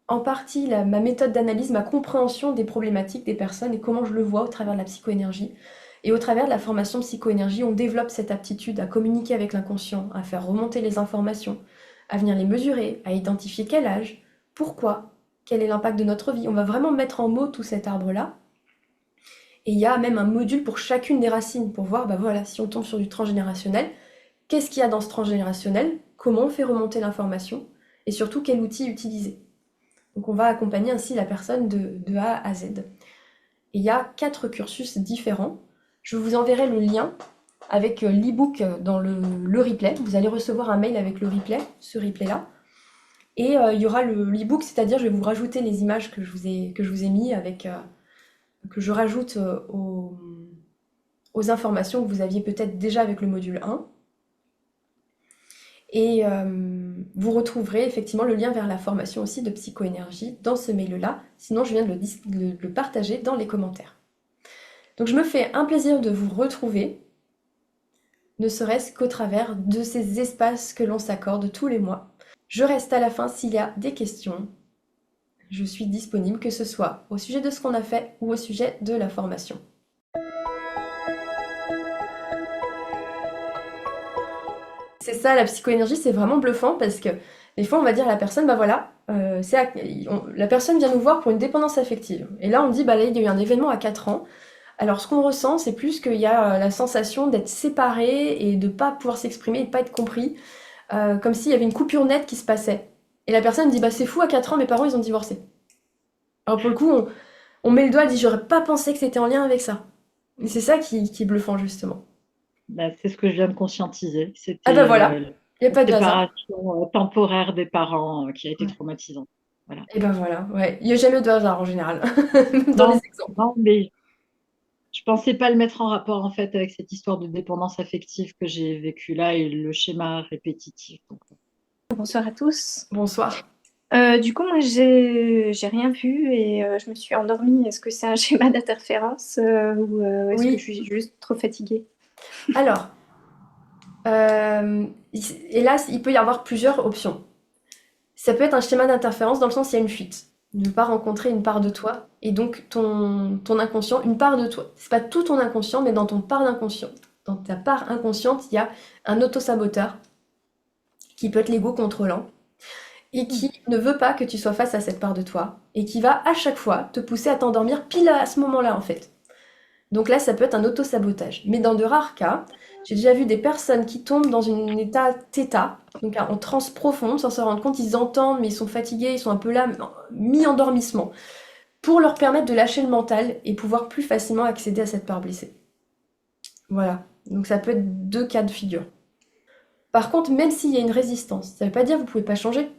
en partie ma méthode d'analyse, ma compréhension des problématiques des personnes et comment je le vois au travers de la psychoénergie. Et au travers de la formation psychoénergie, on développe cette aptitude à communiquer avec l'inconscient, à faire remonter les informations, à venir les mesurer, à identifier quel âge, pourquoi, quel est l'impact de notre vie. On va vraiment mettre en mots tout cet arbre-là. Et il y a même un module pour chacune des racines, pour voir, bah voilà, si on tombe sur du transgénérationnel, qu'est-ce qu'il y a dans ce transgénérationnel, comment on fait remonter l'information, et surtout quel outil utiliser. Donc on va accompagner ainsi la personne de A à Z. Et il y a 4 cursus différents. Je vous enverrai le lien avec l'e-book dans le replay. Vous allez recevoir un mail avec le replay, ce replay-là. Et il y aura l'e-book, c'est-à-dire je vais vous rajouter les images que je vous ai mis avec... que je rajoute aux informations que vous aviez peut-être déjà avec le module 1. Et vous retrouverez effectivement le lien vers la formation aussi de psychoénergie dans ce mail-là. Sinon, je viens de le partager dans les commentaires. Donc je me fais un plaisir de vous retrouver, ne serait-ce qu'au travers de ces espaces que l'on s'accorde tous les mois. Je reste à la fin s'il y a des questions. Je suis disponible, que ce soit au sujet de ce qu'on a fait ou au sujet de la formation. C'est ça, la psychoénergie, c'est vraiment bluffant parce que des fois, on va dire à la personne, bah voilà, la personne vient nous voir pour une dépendance affective. Et là, on dit, bah là, il y a eu un événement à 4 ans. Alors, ce qu'on ressent, c'est plus qu'il y a la sensation d'être séparé et de ne pas pouvoir s'exprimer et de ne pas être compris, comme s'il y avait une coupure nette qui se passait. Et la personne dit, bah c'est fou, à 4 ans, mes parents, ils ont divorcé. Alors, pour le coup, on met le doigt, elle dit, j'aurais pas pensé que c'était en lien avec ça. Et c'est ça qui est bluffant, justement. Bah, c'est ce que je viens de conscientiser. Ah bah C'était voilà, il n'y a la pas de hasard. séparation temporaire des parents qui a été Ouais. traumatisante. Voilà. Et ben voilà, ouais. Il n'y a jamais de hasard en général, même dans les Non, exemples. non, mais je pensais pas le mettre en rapport en fait avec cette histoire de dépendance affective que j'ai vécue là et le schéma répétitif. Donc, Bonsoir à tous. Bonsoir. Du coup, moi, j'ai rien vu et je me suis endormie. Est-ce que c'est un schéma d'interférence ou est-ce que je Oui, suis juste trop fatiguée? alors, hélas, il peut y avoir plusieurs options. Ça peut être un schéma d'interférence dans le sens où il y a une fuite. Ne pas rencontrer une part de toi, et donc ton inconscient, une part de toi. C'est pas tout ton inconscient, mais dans ton part d'inconscient. Dans ta part inconsciente, il y a un autosaboteur qui peut être l'ego contrôlant et qui ne veut pas que tu sois face à cette part de toi et qui va à chaque fois te pousser à t'endormir pile à ce moment-là en fait. Donc là, ça peut être un auto-sabotage. Mais dans de rares cas, j'ai déjà vu des personnes qui tombent dans un état θ, donc en transe profonde, sans se rendre compte, ils entendent, mais ils sont fatigués, ils sont un peu là, mi-endormissement, pour leur permettre de lâcher le mental et pouvoir plus facilement accéder à cette part blessée. Voilà. Donc ça peut être 2 cas de figure. Par contre, même s'il y a une résistance, ça ne veut pas dire que vous ne pouvez pas changer.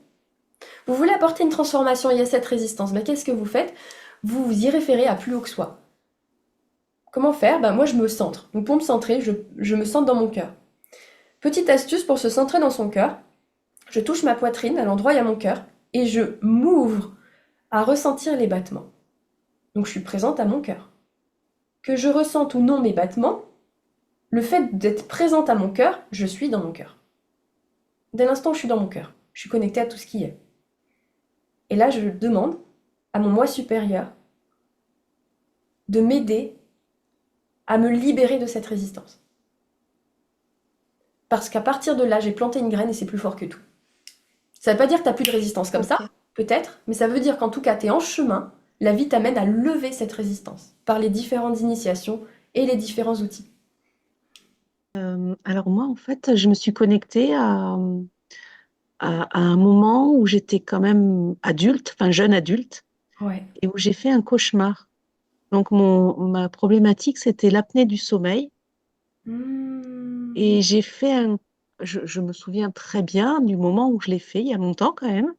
Vous voulez apporter une transformation, il y a cette résistance. Mais qu'est-ce que vous faites? Vous vous y référez à plus haut que soi. Comment faire? Moi, je me centre. Donc, pour me centrer, je me centre dans mon cœur. Petite astuce pour se centrer dans son cœur, je touche ma poitrine à l'endroit où il y a mon cœur et je m'ouvre à ressentir les battements. Donc, je suis présente à mon cœur. Que je ressente ou non mes battements, le fait d'être présente à mon cœur, je suis dans mon cœur. Dès l'instant où je suis dans mon cœur, je suis connectée à tout ce qui est. Et là, je demande à mon moi supérieur de m'aider à me libérer de cette résistance. Parce qu'à partir de là, j'ai planté une graine et c'est plus fort que tout. Ça veut pas dire que tu n'as plus de résistance comme ça, Ok. peut-être, mais ça veut dire qu'en tout cas, tu es en chemin, la vie t'amène à lever cette résistance par les différentes initiations et les différents outils. Alors moi, en fait, je me suis connectée à un moment où j'étais quand même adulte, enfin jeune adulte, Ouais. et où j'ai fait un cauchemar. Donc ma problématique, c'était l'apnée du sommeil. Hmm. Et j'ai fait je me souviens très bien du moment où je l'ai fait, il y a longtemps quand même.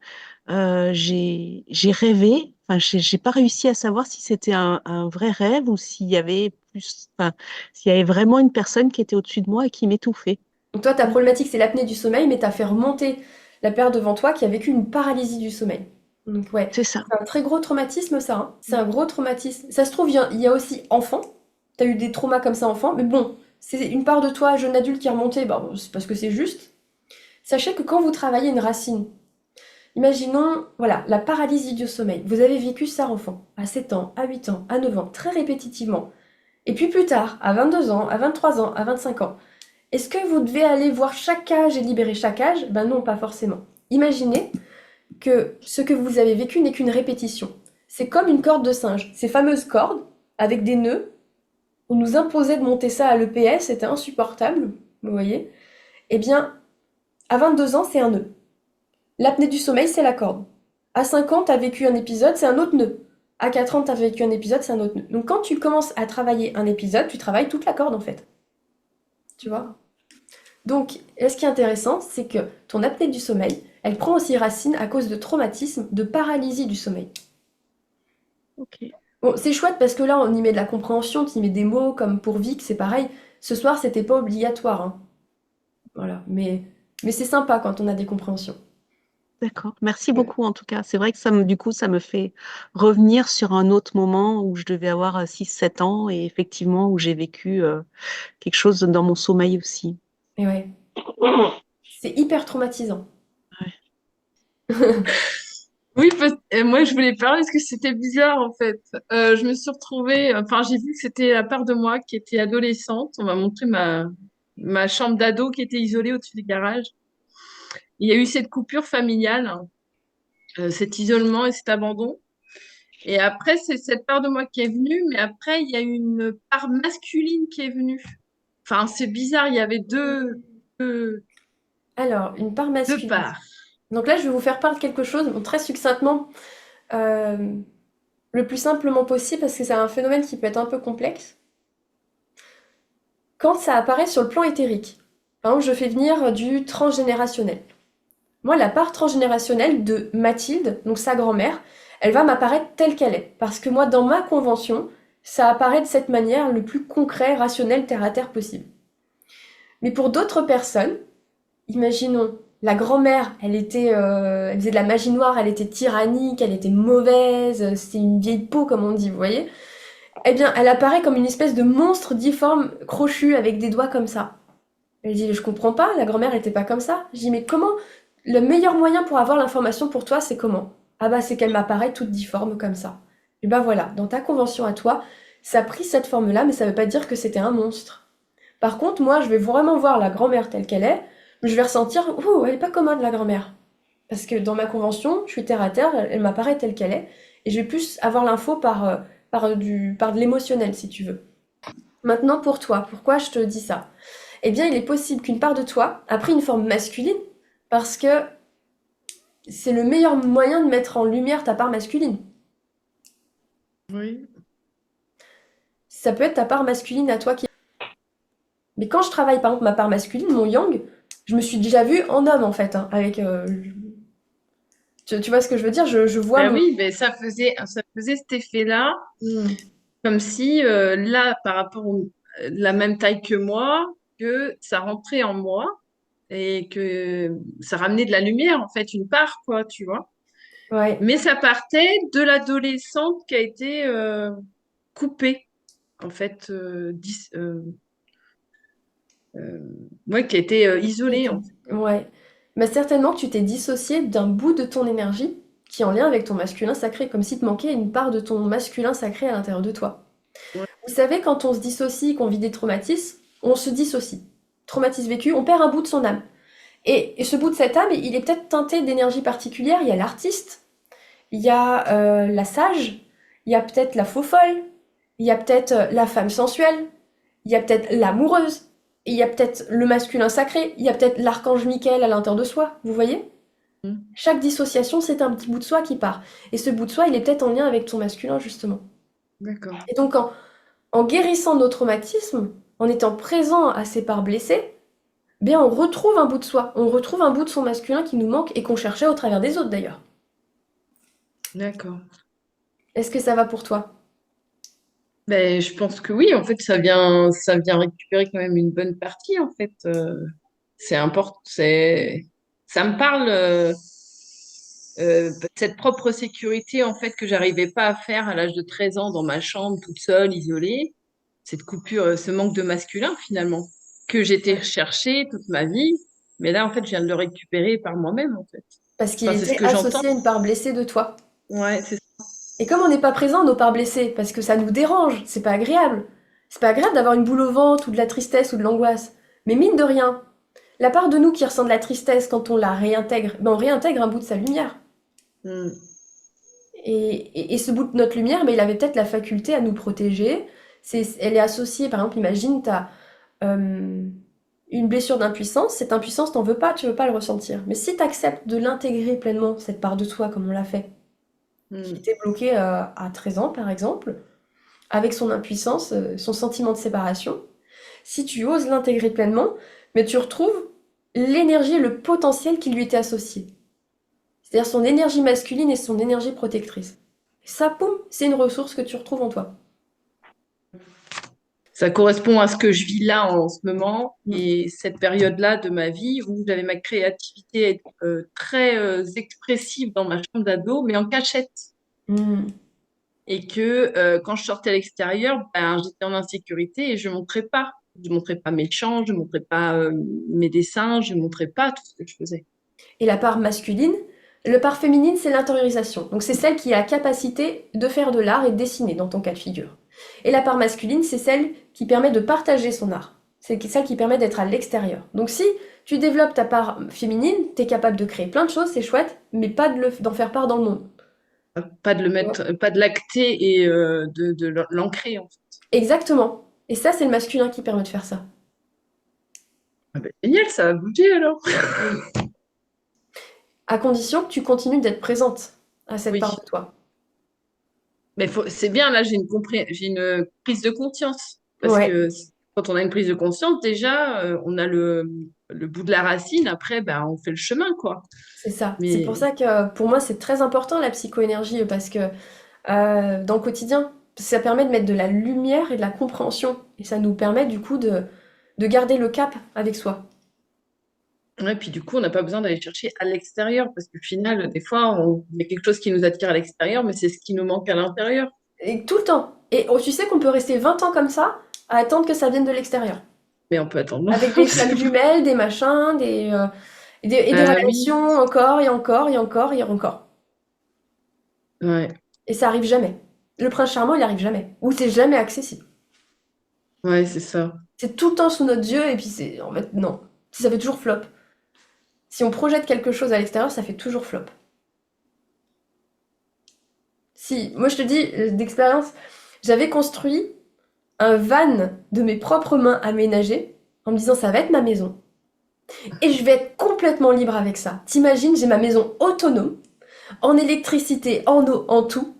J'ai rêvé, enfin, j'ai pas réussi à savoir si c'était un vrai rêve ou s'il y avait plus, enfin, s'il y avait vraiment une personne qui était au-dessus de moi et qui m'étouffait. Donc toi, ta problématique, c'est l'apnée du sommeil, mais tu as fait remonter la paire devant toi qui a vécu une paralysie du sommeil. Donc ouais, C'est ça. c'est un très gros traumatisme ça, hein. C'est un gros traumatisme. Ça se trouve, il y a aussi enfant. Tu as eu des traumas comme ça enfant, mais bon, c'est une part de toi, jeune adulte, qui est remontée, bah, bon, c'est parce que c'est juste. Sachez que quand vous travaillez une racine, imaginons, voilà, la paralysie du sommeil. Vous avez vécu ça enfant, à 7 ans, à 8 ans, à 9 ans, très répétitivement. Et puis plus tard, à 22 ans, à 23 ans, à 25 ans. Est-ce que vous devez aller voir chaque âge et libérer chaque âge? Ben non, pas forcément. Imaginez que ce que vous avez vécu n'est qu'une répétition. C'est comme une corde de singe. Ces fameuses cordes, avec des nœuds, on nous imposait de monter ça à l'EPS, c'était insupportable, vous voyez? Eh bien, à 22 ans, c'est un nœud. L'apnée du sommeil, c'est la corde. À 5 ans, tu as vécu un épisode, c'est un autre nœud. À 4 ans, tu as vécu un épisode, c'est un autre nœud. Donc quand tu commences à travailler un épisode, tu travailles toute la corde en fait. Tu vois? Donc, ce qui est intéressant, c'est que ton apnée du sommeil, elle prend aussi racine à cause de traumatismes, de paralysie du sommeil. Ok. Bon, c'est chouette parce que là, on y met de la compréhension, tu y mets des mots comme pour Vic, c'est pareil. Ce soir, c'était pas obligatoire, hein. Voilà. Mais c'est sympa quand on a des compréhensions. D'accord. Merci Ouais. beaucoup en tout cas. C'est vrai que du coup, ça me fait revenir sur un autre moment où je devais avoir 6, 7 ans et effectivement où j'ai vécu quelque chose dans mon sommeil aussi. Et ouais, c'est hyper traumatisant. Ouais. Oui, moi je voulais parler parce que c'était bizarre en fait. Je me suis retrouvée, enfin j'ai vu que c'était la part de moi qui était adolescente. On m'a montré ma chambre d'ado qui était isolée au-dessus du garage. Il y a eu cette coupure familiale, cet isolement et cet abandon. Et après, c'est cette part de moi qui est venue, mais après, il y a eu une part masculine qui est venue. Enfin, c'est bizarre, il y avait deux, Alors, une part deux masculine. parts. Donc là, je vais vous faire part de quelque chose, bon, très succinctement, euh, le plus simplement possible, parce que c'est un phénomène qui peut être un peu complexe. Quand ça apparaît sur le plan éthérique, par exemple, je fais venir du transgénérationnel. Moi, la part transgénérationnelle de Mathilde, donc sa grand-mère, elle va m'apparaître telle qu'elle est. Parce que moi, dans ma convention, ça apparaît de cette manière le plus concret, rationnel, terre à terre possible. Mais pour d'autres personnes, imaginons, la grand-mère, elle faisait de la magie noire, elle était tyrannique, elle était mauvaise, c'était une vieille peau, comme on dit, vous voyez? Eh bien, elle apparaît comme une espèce de monstre difforme, crochu, avec des doigts comme ça. Elle dit, je comprends pas, la grand-mère était pas comme ça. Je dis, mais comment? Le meilleur moyen pour avoir l'information pour toi, c'est comment? Ah bah, c'est qu'elle m'apparaît toute difforme comme ça. Et bah voilà, dans ta convention à toi, ça a pris cette forme-là, mais ça veut pas dire que c'était un monstre. Par contre, moi, je vais vraiment voir la grand-mère telle qu'elle est, mais je vais ressentir, ouh, elle est pas commode, la grand-mère. Parce que dans ma convention, je suis terre à terre, elle m'apparaît telle qu'elle est, et je vais plus avoir l'info par de l'émotionnel, si tu veux. Maintenant, pour toi, pourquoi je te dis ça? Eh bien, il est possible qu'une part de toi a pris une forme masculine, parce que c'est le meilleur moyen de mettre en lumière ta part masculine. Oui. Ça peut être ta part masculine à toi qui... Mais quand je travaille, par exemple, ma part masculine, mon yang, je me suis déjà vue en homme, en fait, hein, avec... tu vois ce que je veux dire? Je vois Ben mon... oui, ben ça faisait cet effet-là, Hmm. comme si là, par rapport la même taille que moi, que ça rentrait en moi et que ça ramenait de la lumière, en fait, une part, quoi, tu vois. Ouais. Mais ça partait de l'adolescente qui a été coupée, en fait, euh, ouais, qui a été isolée, en fait. Ouais. Mais certainement que tu t'es dissocié d'un bout de ton énergie qui est en lien avec ton masculin sacré, comme si te manquait une part de ton masculin sacré à l'intérieur de toi. Ouais. Vous savez, quand on se dissocie, qu'on vit des traumatismes, on se dissocie. Traumatisme vécu, on perd un bout de son âme. Et ce bout de cette âme, il est peut-être teinté d'énergie particulière. Il y a l'artiste, il y a la sage, il y a peut-être la faux folle, il y a peut-être la femme sensuelle, il y a peut-être l'amoureuse, et il y a peut-être le masculin sacré, il y a peut-être l'archange Michael à l'intérieur de soi, vous voyez? Mm. Chaque dissociation, c'est un petit bout de soi qui part. Et ce bout de soi, il est peut-être en lien avec ton masculin, justement. D'accord. Et donc, en guérissant nos traumatismes, en étant présent à ces parts blessées, bien, on retrouve un bout de soi, on retrouve un bout de son masculin qui nous manque et qu'on cherchait au travers des autres, d'ailleurs. D'accord. Est-ce que ça va pour toi? Ben, je pense que oui, en fait, ça vient récupérer quand même une bonne partie, en fait. C'est important, ça me parle, cette propre sécurité, en fait, que j'arrivais pas à faire à l'âge de 13 ans dans ma chambre, toute seule, isolée. Cette coupure, ce manque de masculin, finalement, que j'étais recherchée toute ma vie. Mais là, en fait, je viens de le récupérer par moi-même, en fait. Parce qu'il Enfin, c'est ce était que j'entends. associé à une part blessée de toi. Ouais, c'est Et comme on n'est pas présent à nos parts blessées, parce que ça nous dérange, c'est pas agréable. C'est pas agréable d'avoir une boule au ventre ou de la tristesse ou de l'angoisse. Mais mine de rien, la part de nous qui ressent de la tristesse quand on la réintègre, ben on réintègre un bout de sa lumière. Hmm. Et ce bout de notre lumière, ben il avait peut-être la faculté à nous protéger. Elle est associée, par exemple, imagine, tu as une blessure d'impuissance. Cette impuissance, t'en veux pas, tu veux pas le ressentir. Mais si tu acceptes de l'intégrer pleinement, cette part de toi, comme on l'a fait, qui Hmm. était bloquée à 13 ans, par exemple, avec son impuissance, son sentiment de séparation, si tu oses l'intégrer pleinement, mais tu retrouves l'énergie et le potentiel qui lui était associé. C'est-à-dire son énergie masculine et son énergie protectrice. Et ça, poum, c'est une ressource que tu retrouves en toi. Ça correspond à ce que je vis là en ce moment Mm. et cette période-là de ma vie où j'avais ma créativité très expressive dans ma chambre d'ado, mais en cachette. Mm. Et que quand je sortais à l'extérieur, ben, j'étais en insécurité et je montrais pas. Je montrais pas mes chants, je montrais pas mes dessins, je montrais pas tout ce que je faisais. Et la part masculine, le part féminine, c'est l'intériorisation. Donc c'est celle qui a la capacité de faire de l'art et de dessiner dans ton cas de figure. Et la part masculine, c'est celle qui permet de partager son art. C'est celle qui permet d'être à l'extérieur. Donc si tu développes ta part féminine, tu es capable de créer plein de choses, c'est chouette, mais pas d'en faire part dans le monde. Pas de le Tu vois. mettre, pas de l'acter et de l'ancrer, en fait. Exactement. Et ça, c'est le masculin qui permet de faire ça. Ah ben, génial, ça va bouger alors. À condition que tu continues d'être présente à cette Oui. part de toi. Mais c'est bien, là, j'ai une prise de conscience. Parce Ouais, que quand on a une prise de conscience, déjà, on a le bout de la racine. Après, ben, on fait le chemin, quoi. c'est ça. C'est Mais pour ça que pour moi, c'est très important la psychoénergie parce que dans le quotidien, ça permet de mettre de la lumière et de la compréhension. Et ça nous permet du coup de garder le cap avec soi. ouais, puis du coup, on n'a pas besoin d'aller chercher à l'extérieur. Parce qu'au final, des fois, il y a quelque chose qui nous attire à l'extérieur, mais c'est ce qui nous manque à l'intérieur. Et tout le temps. Et oh, tu sais qu'on peut rester 20 ans comme ça à attendre que ça vienne de l'extérieur. Mais on peut attendre. Avec des flammes jumelles, des machins, et des Oui, relations encore et encore et encore et encore. ouais, Et ça arrive jamais. Le prince charmant, il arrive jamais. Ou c'est jamais accessible. ouais, c'est ça. C'est tout le temps sous notre yeux et puis c'est en fait non. Ça fait toujours flop. Si on projette quelque chose à l'extérieur, ça fait toujours flop. Si, moi je te dis d'expérience, j'avais construit un van de mes propres mains aménagé en me disant ça va être ma maison. Et je vais être complètement libre avec ça. T'imagines, j'ai ma maison autonome, en électricité, en eau, en tout.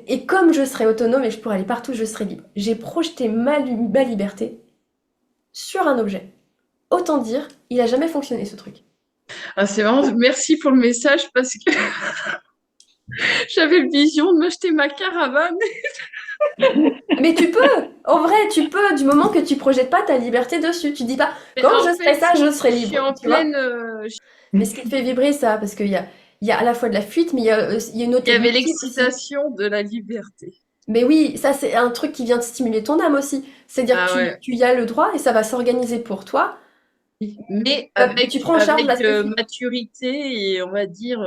Et comme je serai autonome et je pourrai aller partout, je serai libre. J'ai projeté ma liberté sur un objet. Autant dire, il a jamais fonctionné ce truc. Ah, c'est vraiment, merci pour le message parce que j'avais vision de m'acheter ma caravane. Mais tu peux, en vrai, tu peux, du moment que tu projettes pas ta liberté dessus. Tu dis pas, Mais quand en je serai fait, ça, je serai je suis libre. en Tu vois. pleine. Mais ce qui te fait vibrer, ça, parce il y a à la fois de la fuite, mais il y a une autre Il y avait multiple aussi. l'excitation de la liberté. Mais oui, ça c'est un truc qui vient de stimuler ton âme aussi. C'est-à-dire que Ah ouais. tu y as le droit et ça va s'organiser pour toi. Mais Tu prends en charge avec l'aspect physique. maturité et on va dire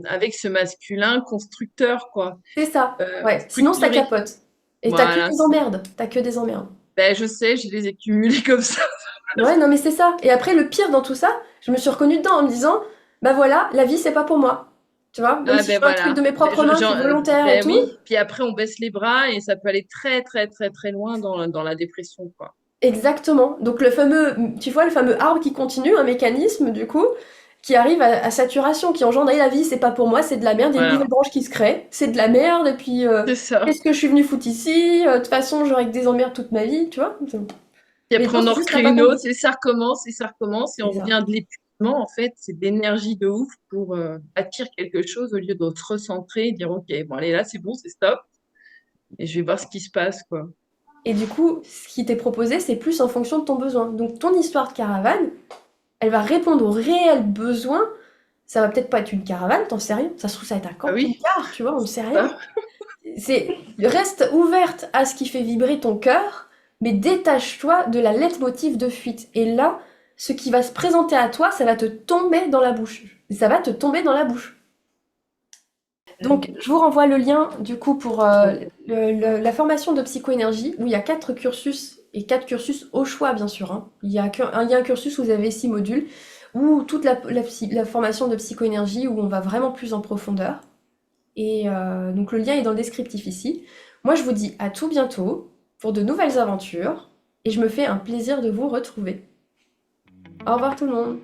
avec ce masculin constructeur, quoi. C'est ça. Ouais. Sinon, ça Structuré. capote. Et t'as que Voilà. des emmerdes. T'as que des emmerdes. Ben, je sais, je les ai cumulés comme ça. Ouais, non, mais c'est ça. Et après, le pire dans tout ça, je me suis reconnue dedans en me disant, bah voilà, la vie, c'est pas pour moi. Tu vois, même Ah si je ben fais un truc voilà. de mes propres mains, qui est volontaire et Ben tout. oui. Puis après, on baisse les bras et ça peut aller très, très, très, très loin dans la dépression, quoi. Exactement. Donc tu vois, le fameux arbre qui continue, un mécanisme du coup, qui arrive à saturation, qui engendre et la vie, c'est pas pour moi, c'est de la merde, il y a une nouvelle Voilà, branche qui se crée, c'est de la merde, et puis c'est ça. qu'est-ce que je suis venue foutre ici? De toute façon, j'aurai que des emmerdes toute ma vie, tu vois? Et Mais après, non, on en c'est juste, t'as recrée pas une compris. autre, et ça recommence, et on C'est ça. revient de l'épuisement, en fait. C'est de l'énergie de ouf pour bâtir quelque chose au lieu de se recentrer et dire, OK, bon, allez, là, c'est bon, c'est stop, et je vais voir ce qui se passe, quoi. Et du coup, ce qui t'est proposé, c'est plus en fonction de ton besoin. Donc ton histoire de caravane, elle va répondre aux réels besoins. Ça va peut-être pas être une caravane, t'en sais rien. Ça se trouve, ça va être un Ah oui, camping-car, tu vois, on ne sait rien. ça. Reste ouverte à ce qui fait vibrer ton cœur, mais détache-toi de la leitmotiv de fuite. Et là, ce qui va se présenter à toi, ça va te tomber dans la bouche. Ça va te tomber dans la bouche. Donc, je vous renvoie le lien, du coup, pour la formation de psychoénergie, où il y a 4 cursus, et 4 cursus au choix, bien sûr, hein. Il y a un cursus où vous avez 6 modules, ou toute la formation de psychoénergie, où on va vraiment plus en profondeur. Et donc le lien est dans le descriptif ici. Moi, je vous dis à tout bientôt pour de nouvelles aventures et je me fais un plaisir de vous retrouver. Au revoir tout le monde.